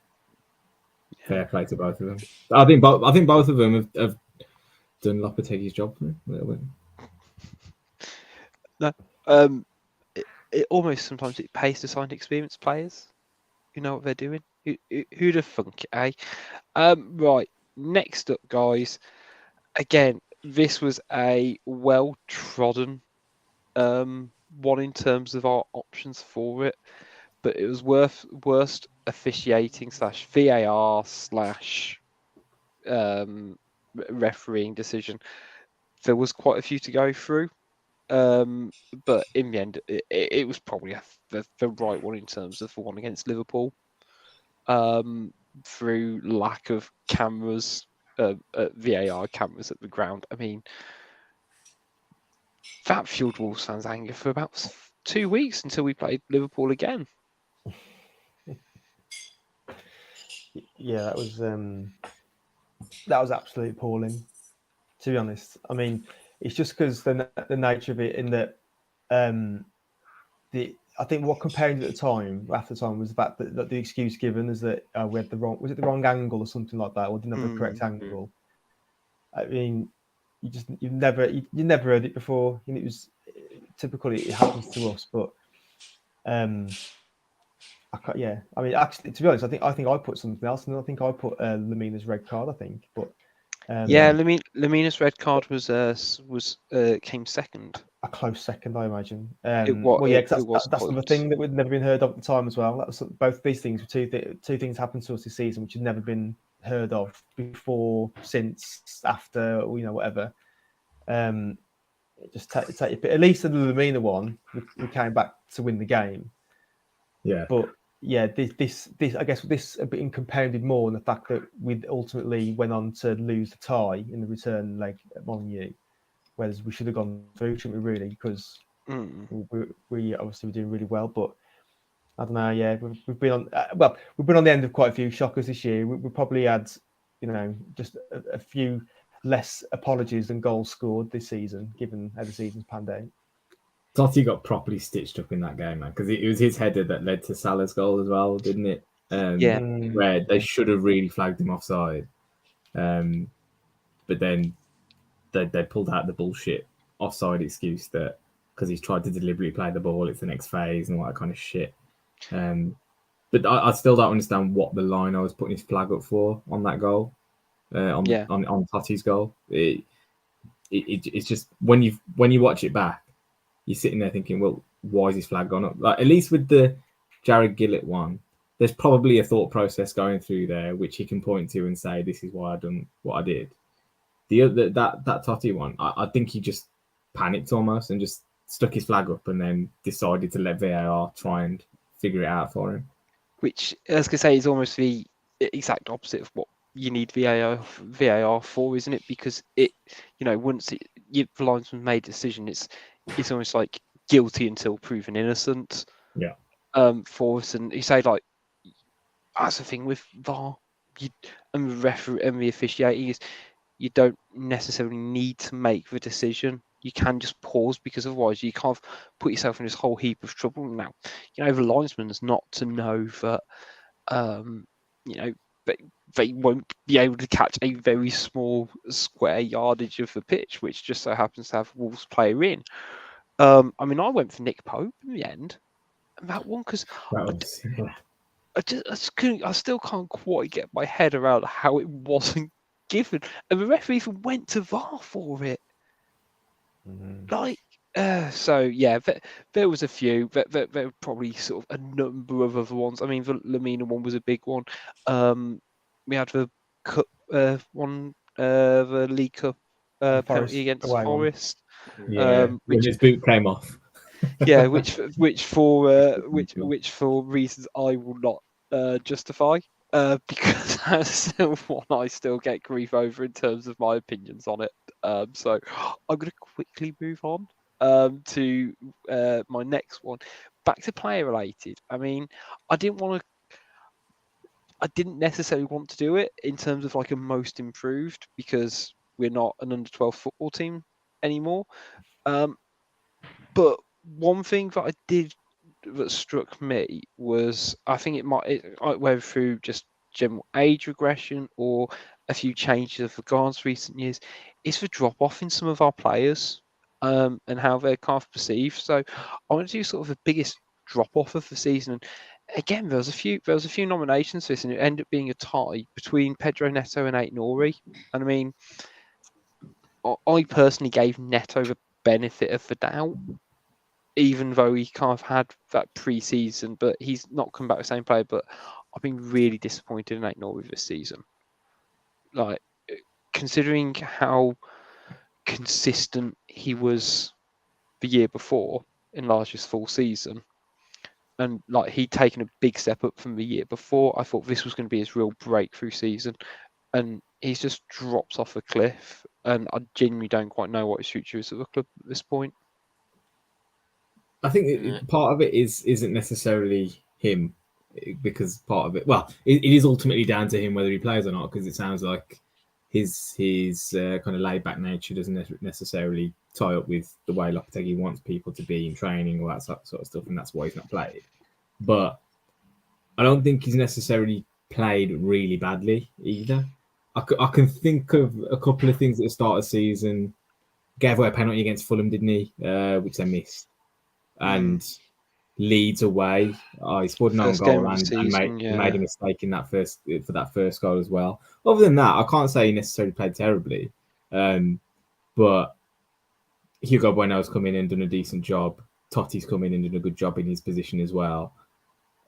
fair play to both of them. I think both of them have done Lopetegui's job for me a little bit. No, it almost sometimes it pays to sign experienced players. You know what they're doing. Who'd have thunk it, eh? Right. Next up, guys. Again, this was a well-trodden one in terms of our options for it, but it was worst officiating / VAR / refereeing decision. There was quite a few to go through, but in the end, it was probably the right one in terms of the one against Liverpool. Through lack of cameras, VAR cameras at the ground. I mean, that fueled Wolves fans' anger for about 2 weeks until we played Liverpool again. Yeah, that was absolutely appalling, to be honest. I mean, it's just because the nature of it, in that I think what compared at the time, after the time, was the fact that the excuse given is that we had the wrong angle or something like that, or didn't have the correct angle. I mean, you've never heard it before. And it was typically it happens to us, but yeah. I mean, actually, to be honest, I think I put something else, and I think I put Lamina's red card. I think, but yeah, Lamina's red card was came second. A close second, I imagine. It was. Well, yeah, It was that's another thing that would never been heard of at the time as well. That was both these things. Two things happened to us this season which had never been heard of before, since, after, or, whatever. Just take a bit. At least in the Lamina one, we came back to win the game. Yeah, but yeah, this I guess this a bit compounded more in the fact that we ultimately went on to lose the tie in the return leg at Molineux. Whereas we should have gone through, shouldn't we, really? Because we obviously were doing really well. But I don't know, yeah, we've been on we've been on the end of quite a few shockers this year. We probably had, just a few less apologies than goals scored this season, given how the season's panned out. Totti got properly stitched up in that game, man, because it was his header that led to Salah's goal as well, didn't it? Where they should have really flagged him offside. But then they pulled out the bullshit offside excuse that because he's tried to deliberately play the ball, it's the next phase and all that kind of shit. But I still don't understand what the line I was putting his flag up for on that goal, on Totti's goal. It's just when you watch it back, you're sitting there thinking, well, why is his flag gone up? Like, at least with the Jared Gillett one, there's probably a thought process going through there which he can point to and say, this is why I done what I did. The other that Totti one, I think he just panicked almost and just stuck his flag up and then decided to let VAR try and figure it out for him. Which, as I say, is almost the exact opposite of what you need VAR for, isn't it? Because it, once the linesman made a decision, it's almost like guilty until proven innocent. Yeah. For us, and you say like that's the thing with VAR, and the referee and the officiating is you don't necessarily need to make the decision. You can just pause, because otherwise you can't put yourself in this whole heap of trouble. Now, the linesman's not to know that, they won't be able to catch a very small square yardage of the pitch, which just so happens to have a Wolves player in. I mean, I went for Nick Pope in the end, and that one because I still can't quite get my head around how it wasn't given, and the referee even went to VAR for it. Like, So yeah, there was a few. There were probably sort of a number of other ones. I mean, the Lamina one was a big one. We had the cup one, the League Cup The penalty Forest against away one. Forest. Yeah, when Which his boot came off. yeah, which for reasons I will not justify. Because that's still one I still get grief over in terms of my opinions on it. So I'm going to quickly move on to my next one. Back to player related. I mean, I didn't necessarily want to do it in terms of like a most improved because we're not an under 12 football team anymore. But one thing that I did that struck me was I think whether through just general age regression or a few changes of regards recent years, is the drop off in some of our players and how they're kind of perceived. So I want to do sort of the biggest drop off of the season. And again, there was a few nominations for this, and it ended up being a tie between Pedro Neto and Aït-Nouri. And I mean, I personally gave Neto the benefit of the doubt even though he kind of had that pre-season, but he's not come back the same player. But I've been really disappointed in Aït-Nouri this season. Like, considering how consistent he was the year before in largest full season, and like he'd taken a big step up from the year before, I thought this was going to be his real breakthrough season, and he's just drops off a cliff. And I genuinely don't quite know what his future is at the club at this point. I think part of it isn't necessarily him, because part of it, well, it is ultimately down to him whether he plays or not. Because it sounds like his kind of laid back nature doesn't necessarily tie up with the way Lopetegui wants people to be in training or that sort of stuff, and that's why he's not played. But I don't think he's necessarily played really badly either. I can think of a couple of things at the start of the season. Gave away a penalty against Fulham, didn't he? Which they missed. And Leeds away, he scored an own goal and made a mistake in that first goal as well. Other than that, I can't say he necessarily played terribly, but Hugo Bueno's come in and done a decent job. Totti's come in and done a good job in his position as well.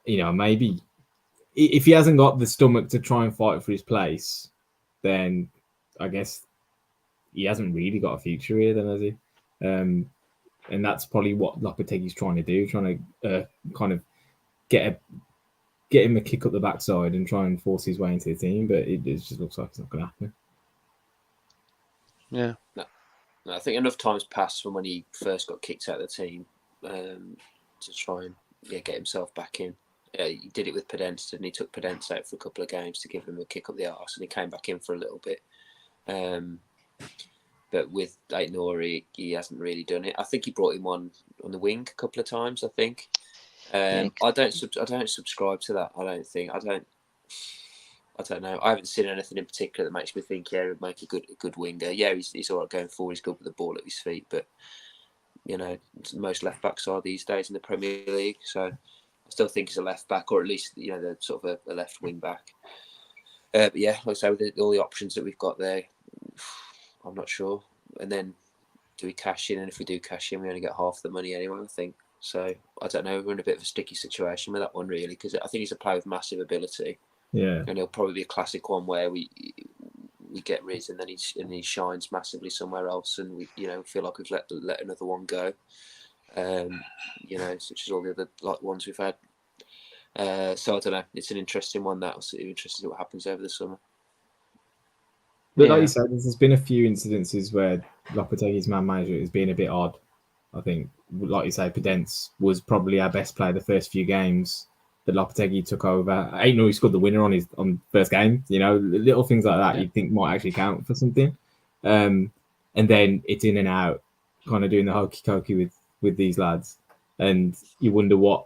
You know, maybe if he hasn't got the stomach to try and fight for his place, then I guess he hasn't really got a future here, then, has he? And that's probably what Lopetegui's trying to do, trying to kind of get him a kick up the backside and try and force his way into the team. But it just looks like it's not going to happen. Yeah. No, I think enough time's passed from when he first got kicked out of the team to try and get himself back in. He did it with Podence, and he took Podence out for a couple of games to give him a kick up the arse, and he came back in for a little bit. But with Aït-Nouri, he hasn't really done it. I think he brought him on the wing a couple of times. I think. I don't subscribe to that. I don't think. I don't know. I haven't seen anything in particular that makes me think he would make a good winger. Yeah, he's all right going forward. He's good with the ball at his feet, but you know, most left backs are these days in the Premier League. So I still think he's a left back, or at least the sort of a left wing back. But yeah, like I say, with all the options that we've got there, I'm not sure. And then do we cash in? And if we do cash in, we only get half the money anyway, I think. So I don't know. We're in a bit of a sticky situation with that one, really, because I think he's a player with massive ability. Yeah. And he'll probably be a classic one where we get rid and then he shines massively somewhere else, and we feel like we've let another one go. Such as all the other ones we've had. So I don't know. It's an interesting one. That'll be interesting to see what happens over the summer. But like you said, there's been a few incidences where Lopetegui's man manager has been a bit odd. I think, like you say, Podence was probably our best player the first few games that Lopetegui took over. Aït-Nouri scored the winner on first game. Little things like that you'd think might actually count for something. And then it's in and out, kind of doing the hokey cokey with these lads. And you wonder what,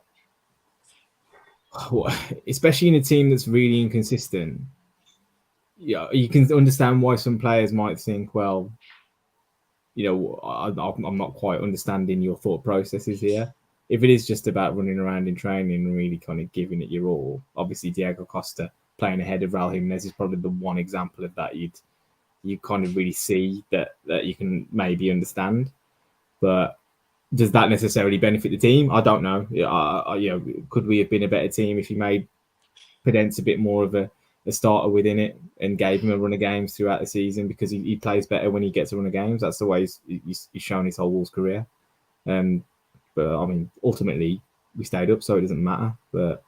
especially in a team that's really inconsistent. Yeah, you can understand why some players might think, well, I'm not quite understanding your thought processes here. If it is just about running around in training and really kind of giving it your all, obviously Diego Costa playing ahead of Raul Jimenez is probably the one example of that you kind of really see that you can maybe understand. But does that necessarily benefit the team? I don't know. Could we have been a better team if he made Pedence a bit more of a starter within it and gave him a run of games throughout the season, because he plays better when he gets a run of games. That's the way he's shown his whole Wolves career. But I mean, ultimately we stayed up, so it doesn't matter. But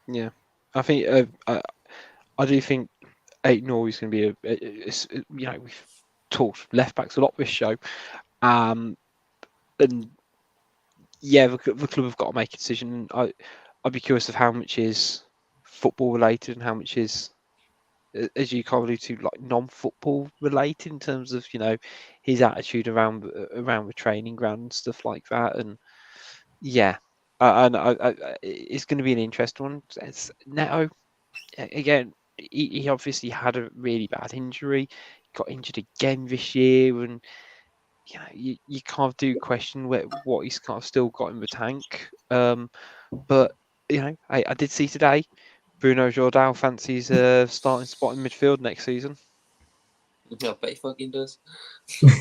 yeah, I think I do think Aït-Nouri is going to be we've talked left backs a lot this show, and yeah, the club have got to make a decision. I'd be curious of how much is football related and how much is, as you kind of allude to, like non-football related in terms of his attitude around the training ground and stuff like that. And yeah, it's going to be an interesting one. It's Neto again. He obviously had a really bad injury. Got injured again this year, and you kind of do question what he's kind of still got in the tank. But I did see today Bruno Jordão fancies starting spot in midfield next season. I bet he fucking does. Get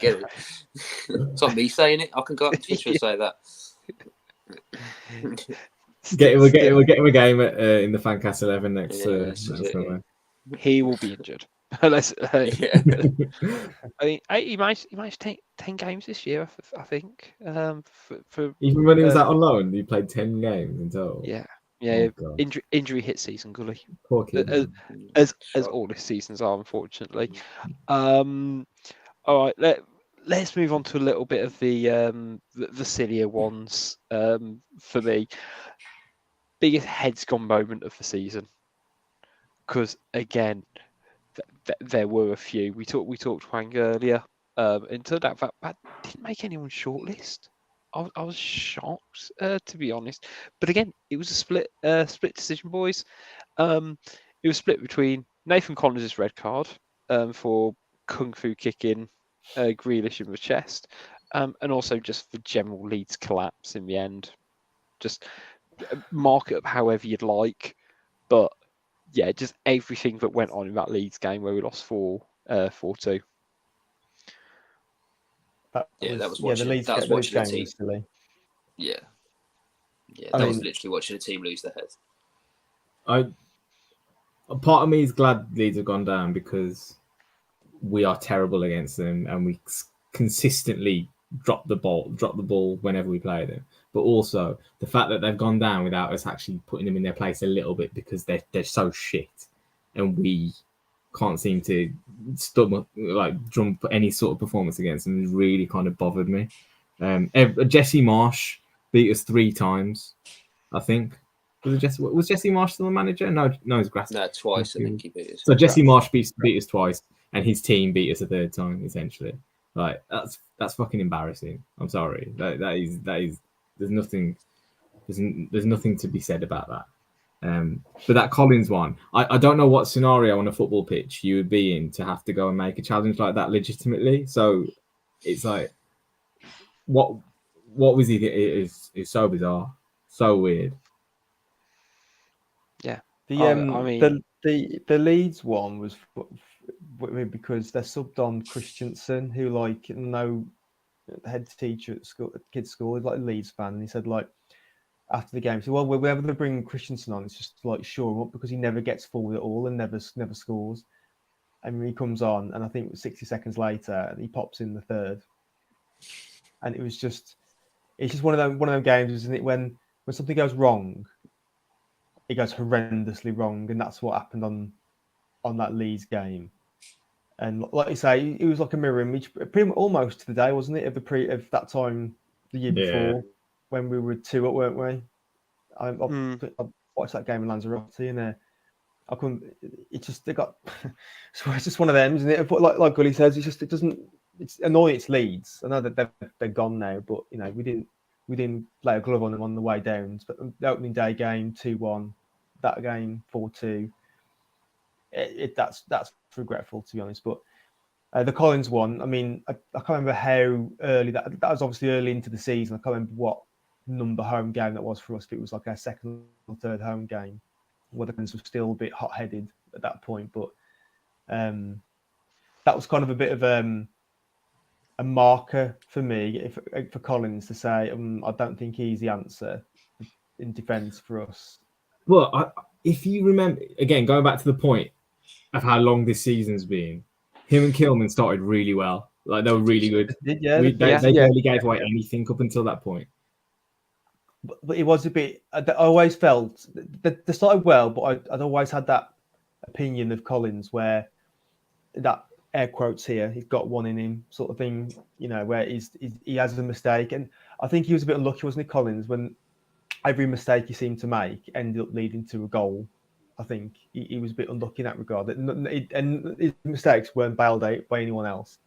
it. It's not me saying it. I can go up to Twitter and say that. we'll get him a game in the Fancast 11 next. He will be injured. I mean, he managed 10 games this year, I think. For even when he was out on loan, he played 10 games in total. Yeah. Oh, injury hit season, Gully. Poor kid. As all his seasons are, unfortunately. All right, let's move on to a little bit of the sillier ones. For me, biggest heads gone moment of the season, because again, there were a few. We talked Wang earlier. It turned out that didn't make anyone's shortlist. I was shocked, to be honest. But again, it was a split decision, boys. It was split between Nathan Collins' red card for kung fu kicking Grealish in the chest, and also just for general Leeds collapse in the end. Just mark it up however you'd like, but yeah, just everything that went on in that Leeds game where we lost 4-2. That was watching the team. Was silly. Yeah, that was literally watching a team lose their head. Part of me is glad Leeds have gone down, because we are terrible against them and we consistently drop the ball whenever we play them. But also the fact that they've gone down without us actually putting them in their place a little bit, because they're so shit and we can't seem to drum any sort of performance against them, has really kind of bothered me. Jesse Marsh beat us 3 times, I think. Was Jesse Marsh still the manager? No, it's Grass. No, twice. I think he beat us. So Jesse Marsh beat us twice, and his team beat us a 3rd time, essentially. Like that's fucking embarrassing. I'm sorry. That is. There's nothing to be said about that. But that Collins one, I don't know what scenario on a football pitch you would be in to have to go and make a challenge like that legitimately. So it's like, what was he? It's so bizarre, so weird. Yeah, the Leeds one was because they subbed on Christensen, who the head teacher at school, at kids' school, is like a Leeds fan, and he said after the game, so whenever they bring Christensen on, it's just to shore him up, because he never gets forward at all and never scores. And he comes on, and I think 60 seconds later, he pops in the 3rd. And it's just one of them games, isn't it? When something goes wrong, it goes horrendously wrong, and that's what happened on that Leeds game. And like you say, it was like a mirror image, pretty much almost to the day, wasn't it? Of that time the year before, when we were 2 up, weren't we? I watched that game in Lanzarote, and I couldn't. It just they got. So it's just one of them, isn't it? But like Gully says, it doesn't. It's annoying. It's Leeds. I know that they're gone now, but we didn't lay a glove on them on the way down. But the opening day game 2-1, that game 4-2. That's regretful, to be honest. But the Collins one, I mean, I can't remember how early that was. Obviously early into the season. I can't remember what number home game that was for us. If it was like our 2nd or 3rd home game, where the Collins were still a bit hot-headed at that point. But that was kind of a bit of a marker for me for Collins to say, I don't think he's the answer in defence for us. Well, if you remember, again, going back to the point of how long this season's been, him and Kilman started really well. Like, they were really good. They They barely gave away anything up until that point. But it was a bit. I always felt they started well, but I'd always had that opinion of Collins where that air quotes here, he's got one in him sort of thing, where he has a mistake. And I think he was a bit unlucky, wasn't he, Collins, when every mistake he seemed to make ended up leading to a goal. I think he was a bit unlucky in that regard. And his mistakes weren't bailed out by anyone else.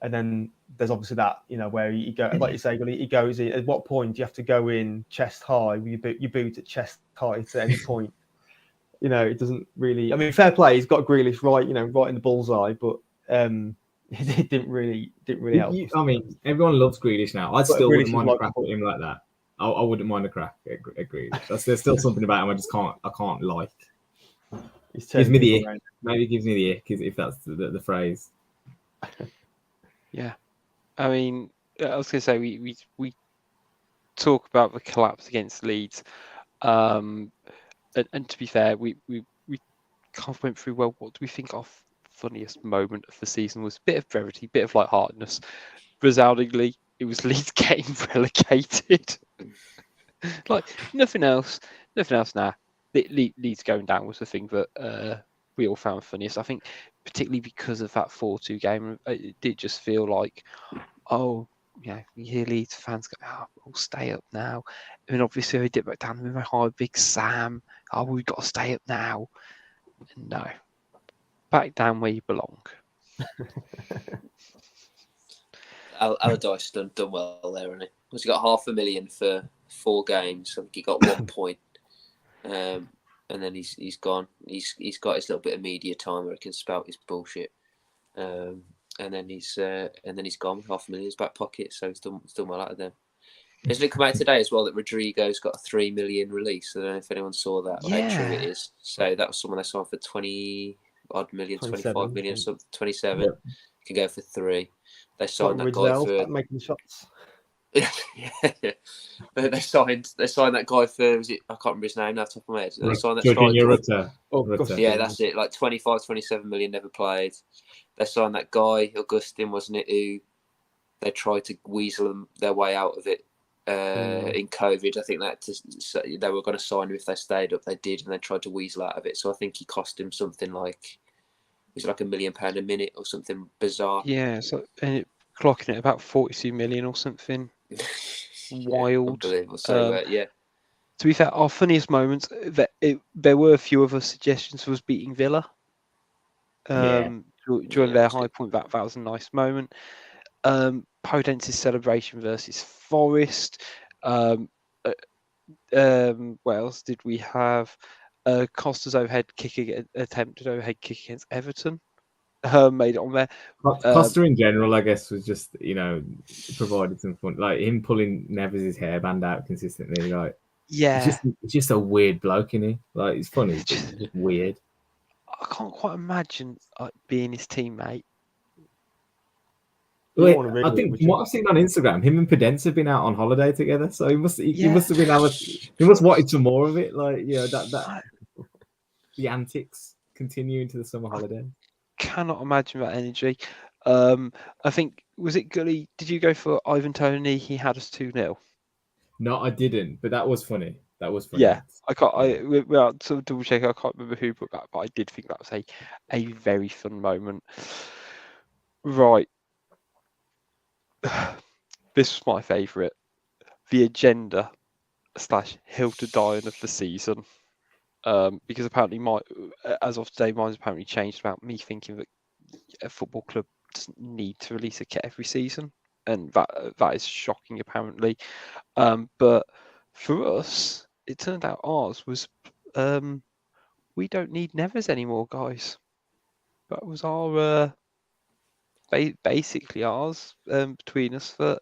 And then there's obviously that, where you go, like you say, he goes in. At what point do you have to go in chest high with your boot at chest height at any point? It doesn't really. I mean, fair play. He's got Grealish right in the bullseye, but it didn't really help. I mean, everyone loves Grealish now. I still wouldn't mind a crack at him like that. I wouldn't mind a crack at Grealish. There's still something about him I can't like. Gives me the ick. Maybe gives me the ick if that's the phrase. Yeah, I mean, I was going to say we talk about the collapse against Leeds, and to be fair, we kind of went through. Well, what do we think our funniest moment of the season was? A bit of brevity, bit of lightheartedness. Resoundingly, it was Leeds getting relegated. Like nothing else. Now, Leeds going down was the thing that we all found funniest. I think, particularly because of that 4-2 game, it did just feel like, you hear Leeds fans go, we'll stay up now. I mean, obviously, they did back down with my high big Sam. We've got to stay up now. No, back down where you belong. Allardyce done well there, hasn't he? Because he got $500,000 for 4 games. I think he got 1 point. And then he's gone. He's got his little bit of media time where he can spout his bullshit. And then he's gone with $500,000 in his back pocket. So he's done well out of them. Isn't it come out today as well that Rodrigo's got a $3 million release? I don't know if anyone saw that or how true it is. So that was someone they signed for 20 odd million, 25 million or something, 27. Yep. Can go for 3. They signed that guy for making shots. yeah. They signed that guy for, was it, I can't remember his name now off the top of my head. They signed that Rutter. Yeah, that's it. Like 25, 27 million, never played. They signed that guy, Augustin, wasn't it, who they tried to weasel their way out of it in COVID. I think that they were going to sign him if they stayed up. They did, and they tried to weasel out of it. So I think he cost him something like, was it like £1 million a minute or something bizarre? Yeah, so clocking it about 42 million or something. Wild. Unbelievable. So, yeah. To be fair, our funniest moments, there were a few other suggestions, was beating Villa. During their high point, that was a nice moment. Podence's celebration versus Forest. What else did we have? Costa's attempted overhead kick against Everton. Made it on there. Costa in general, I guess, was just, provided some fun. Like him pulling Neves' hairband out consistently. Like, yeah, it's just a weird bloke, isn't he? Like, it's funny, but it's just weird. I can't quite imagine being his teammate. Wait, I think what I've seen on Instagram, him and Pedence have been out on holiday together, so he must have been he must wanted some more of it, like that the antics continue into the summer holiday. Cannot imagine that energy. I think, was it Gully? Did you go for Ivan Toney? He had us 2-0. No, I didn't, but that was funny. Yeah, I can't. Well, to double check, I can't remember who put that, but I did think that was a very fun moment. Right. This was my favourite. The agenda / hill to die on of the season. Because apparently, as of today, mine's apparently changed about me thinking that a football club doesn't need to release a kit every season, and that is shocking, apparently. But for us, it turned out ours was we don't need Neves anymore, guys. That was our basically ours between us. That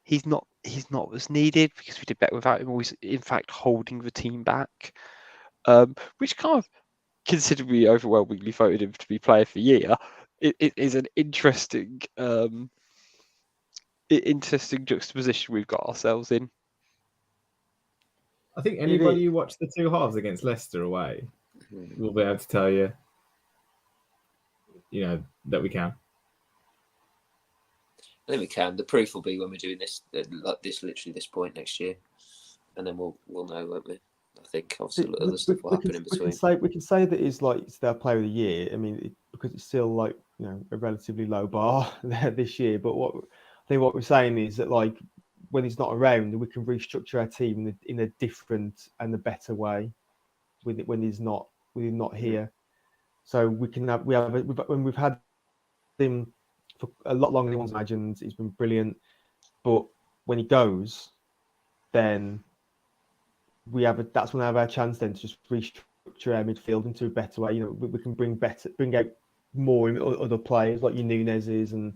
he's not as needed because we did better without him. Always, in fact, holding the team back, which kind of considerably overwhelmingly voted him to be player of the year. it is an interesting interesting juxtaposition we've got ourselves in. I think It anybody is. who watched the two halves against Leicester away will be able to tell you, that we can. I think we can. The proof will be when we're doing this, like literally this point next year, and then we'll know, won't we? I think obviously other stuff will happen in between. We can say that it's their player of the year. I mean, because it's still like a relatively low bar there this year. But what we're saying is that like when he's not around, we can restructure our team in a different and a better way when he's not here. So when we've had him for a lot longer than anyone's imagined. He's been brilliant, but when he goes, then that's when we have our chance then to just restructure our midfield into a better way. We can bring out more other players like your Nunez's and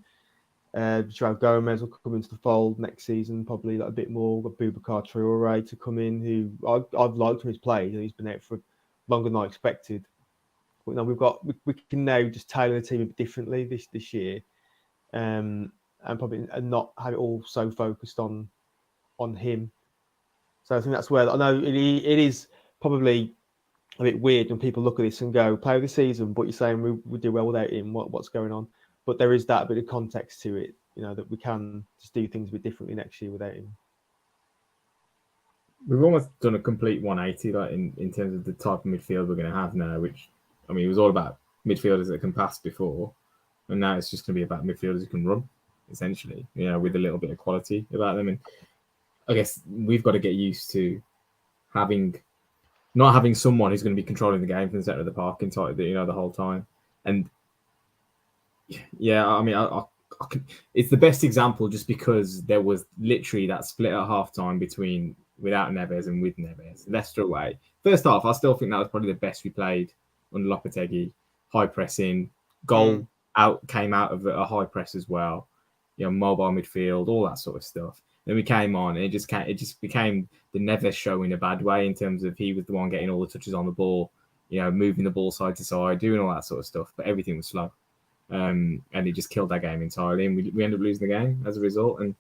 Joao Gomez will come into the fold next season, probably like a bit more. We've got Boubacar Traore to come in, who I've liked when he's played, and he's been out for longer than I expected. But now we can now just tailor the team a bit differently this year, and probably not have it all so focused on him. So I think that's where I know it is probably a bit weird when people look at this and go, play of the season, but you're saying we do well without him. What's going on? But there is that bit of context to it, that we can just do things a bit differently next year without him. We've almost done a complete 180, like in terms of the type of midfield we're going to have now. Which, I mean, it was all about midfielders that can pass before, and now it's just going to be about midfielders who can run, essentially. With a little bit of quality about them. And I guess we've got to get used to not having someone who's going to be controlling the game from the center of the park entirely, the whole time. And yeah, I mean, it's the best example just because there was literally that split at halftime between without Neves and with Neves. Leicester away. First half, I still think that was probably the best we played under Lopetegui. High pressing, goal came out of a high press as well. Mobile midfield, all that sort of stuff. Then we came on, and it just became the Neves show in a bad way in terms of he was the one getting all the touches on the ball, moving the ball side to side, doing all that sort of stuff. But everything was slow. And he just killed that game entirely, and we ended up losing the game as a result. And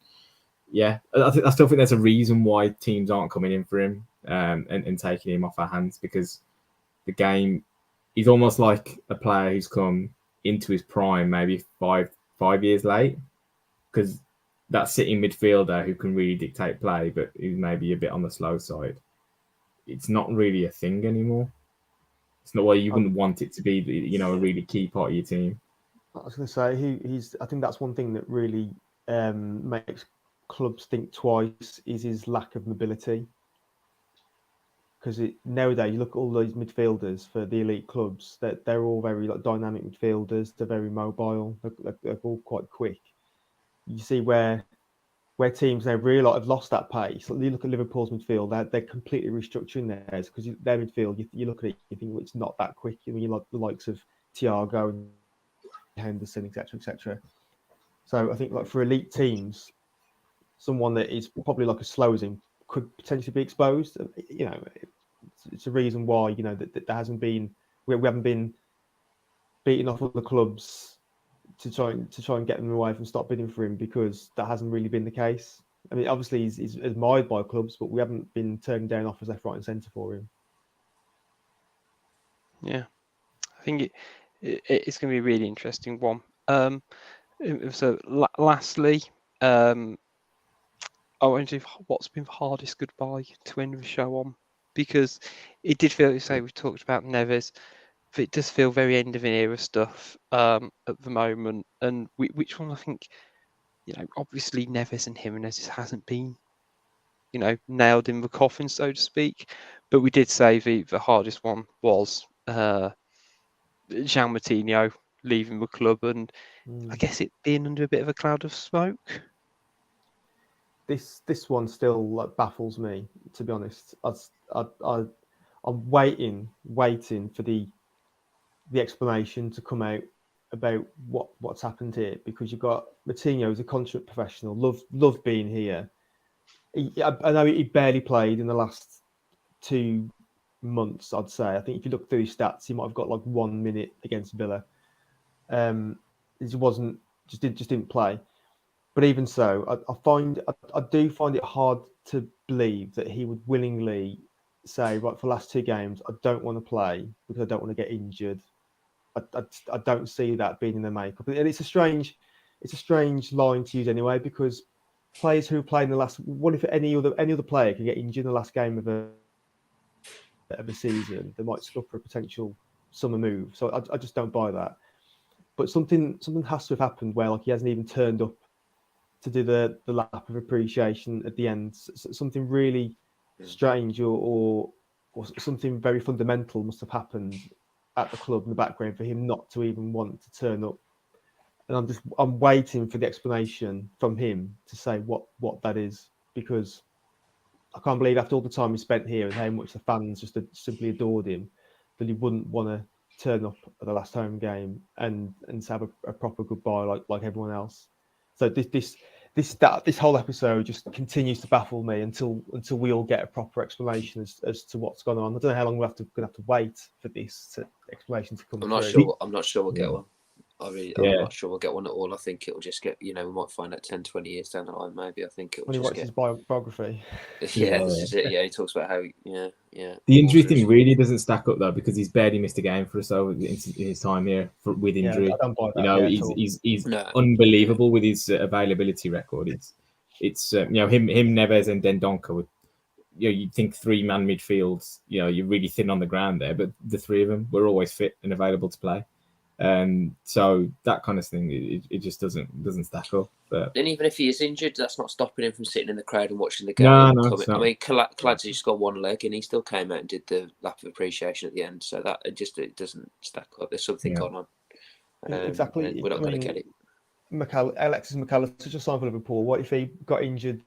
yeah, I still think there's a reason why teams aren't coming in for him and taking him off our hands, because the game, he's almost like a player who's come into his prime maybe five years late, because that sitting midfielder who can really dictate play, but who's maybe a bit on the slow side, it's not really a thing anymore. It's not why you wouldn't want it to be, a really key part of your team. I was going to say he's. I think that's one thing that really makes clubs think twice is his lack of mobility. Because nowadays you look at all those midfielders for the elite clubs, that they're all very dynamic midfielders. They're very mobile. They're all quite quick. You see where teams now really have lost that pace. You look at Liverpool's midfield; they're completely restructuring theirs, because their midfield. You look at it, you think, well, it's not that quick. You like the likes of Thiago and Henderson, etc. So I think for elite teams, someone that is probably as slow as him could potentially be exposed. It's a reason why that there hasn't been we haven't been beating off other clubs to try and get them away from stop bidding for him, because that hasn't really been the case. I mean, obviously he's admired by clubs, but we haven't been turning down offers left, right, and centre for him. Yeah, I think it's going to be a really interesting one. So lastly, I want to do what's been the hardest goodbye to end the show on, because it did feel, say, we've talked about Neves, but it does feel very end of an era stuff at the moment. And which one I think, obviously Neves and Jimenez hasn't been, nailed in the coffin, so to speak. But we did say the hardest one was João Moutinho leaving the club, and I guess it being under a bit of a cloud of smoke. This one still baffles me, to be honest. I'm waiting for the explanation to come out about what's happened here, because you've got Moutinho, who's a consummate professional, loved being here. I know he barely played in the last 2 months, I'd say. I think if you look through his stats, he might have got 1 minute against Villa. He just didn't play. But even so, I do find it hard to believe that he would willingly say, right, for the last 2 games, I don't want to play because I don't want to get injured. I don't see that being in the makeup, and it's a strange line to use anyway, because players who play in the last, what if any other player can get injured in the last game of a season? They might scupper a potential summer move. So I just don't buy that. But something has to have happened where, like, he hasn't even turned up to do the lap of appreciation at the end. Something really strange or something very fundamental must have happened at the club in the background for him not to even want to turn up. And I'm waiting for the explanation from him to say what that is, because I can't believe after all the time he spent here and how much the fans just simply adored him, that he wouldn't want to turn up at the last home game and have a proper goodbye like everyone else. So this whole episode just continues to baffle me until we all get a proper explanation as to what's going on. I don't know how long we're gonna have to wait for this explanation to come I'm through. not sure we'll get one. I'm not sure we'll get one at all. I think it'll just get, we might find out 10, 20 years down the line, maybe. I think it'll When he just writes get... his biography. Yeah, this is it. Yeah, he talks about how, The injury thing really doesn't stack up though, because he's barely missed a game for us over in his time here with injury. Yeah, I don't buy that. He's unbelievable with his availability record. It's him, Neves and Dendonka with, you'd think 3-man midfields. You're really thin on the ground there, but the 3 of them were always fit and available to play. So that kind of thing, it just doesn't stack up. But and even if he is injured, that's not stopping him from sitting in the crowd and watching the game. No, it's not. I mean, Cladsy's got 1 leg, and he still came out and did the lap of appreciation at the end. So that it doesn't stack up. There's something going on. Exactly. We're not going to get it. Alexis McAllister's such a sign for Liverpool. What if he got injured,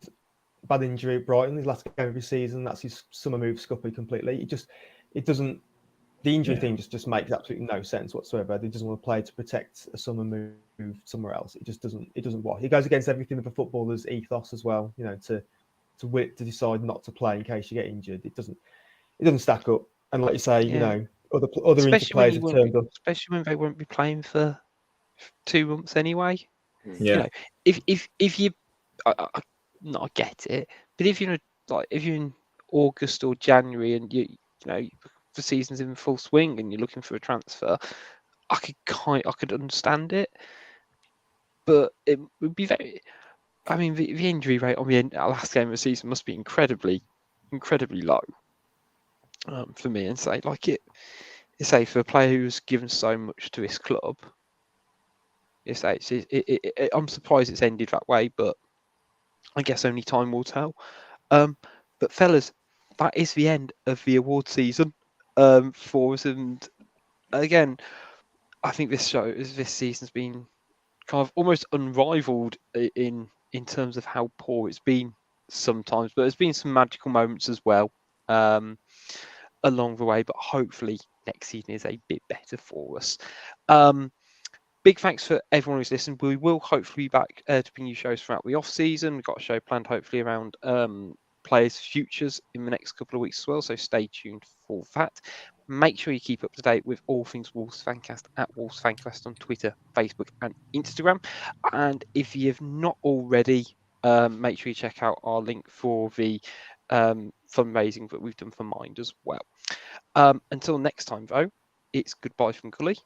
bad injury at Brighton, his last game of his season? That's his summer move scuppered completely. It doesn't. The injury thing just makes absolutely no sense whatsoever. He doesn't want to play to protect a summer move somewhere else. It just doesn't. It doesn't work. It goes against everything of a footballer's ethos as well. To decide not to play in case you get injured. It doesn't stack up. And like you say, other injured players have turned up, especially when they won't be playing for 2 months anyway. Yeah. If you, I get it, but if you're in August or January and the season's in full swing and you're looking for a transfer, I could understand it, but it would be very. I mean, the injury rate on the last game of the season must be incredibly low for me. And say for a player who's given so much to his club, I'm surprised it's ended that way, but I guess only time will tell. But fellas, that is the end of the award season for us. And again, I think this season's been kind of almost unrivaled in terms of how poor it's been sometimes. But there's been some magical moments as well along the way. But hopefully next season is a bit better for us. Big thanks for everyone who's listened. We will hopefully be back to bring you shows throughout the off season. We've got a show planned hopefully around players' futures in the next couple of weeks as well, so stay tuned for that. Make sure you keep up to date with all things Wolves Fancast at Wolves Fancast on Twitter, Facebook and Instagram. And if you have not already, make sure you check out our link for the fundraising that we've done for Mind as well. Until next time though, it's goodbye from Gully.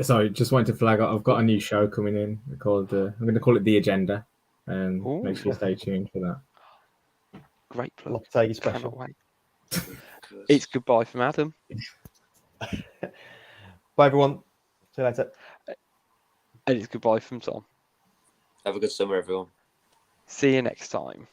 Sorry, just wanted to flag out. I've got a new show coming in called I'm going to call it The Agenda. Make sure you stay tuned for that. Great plug. Special. Cannot wait. It's goodbye from Adam. Bye everyone. See you later. And it's goodbye from Tom. Have a good summer, everyone. See you next time.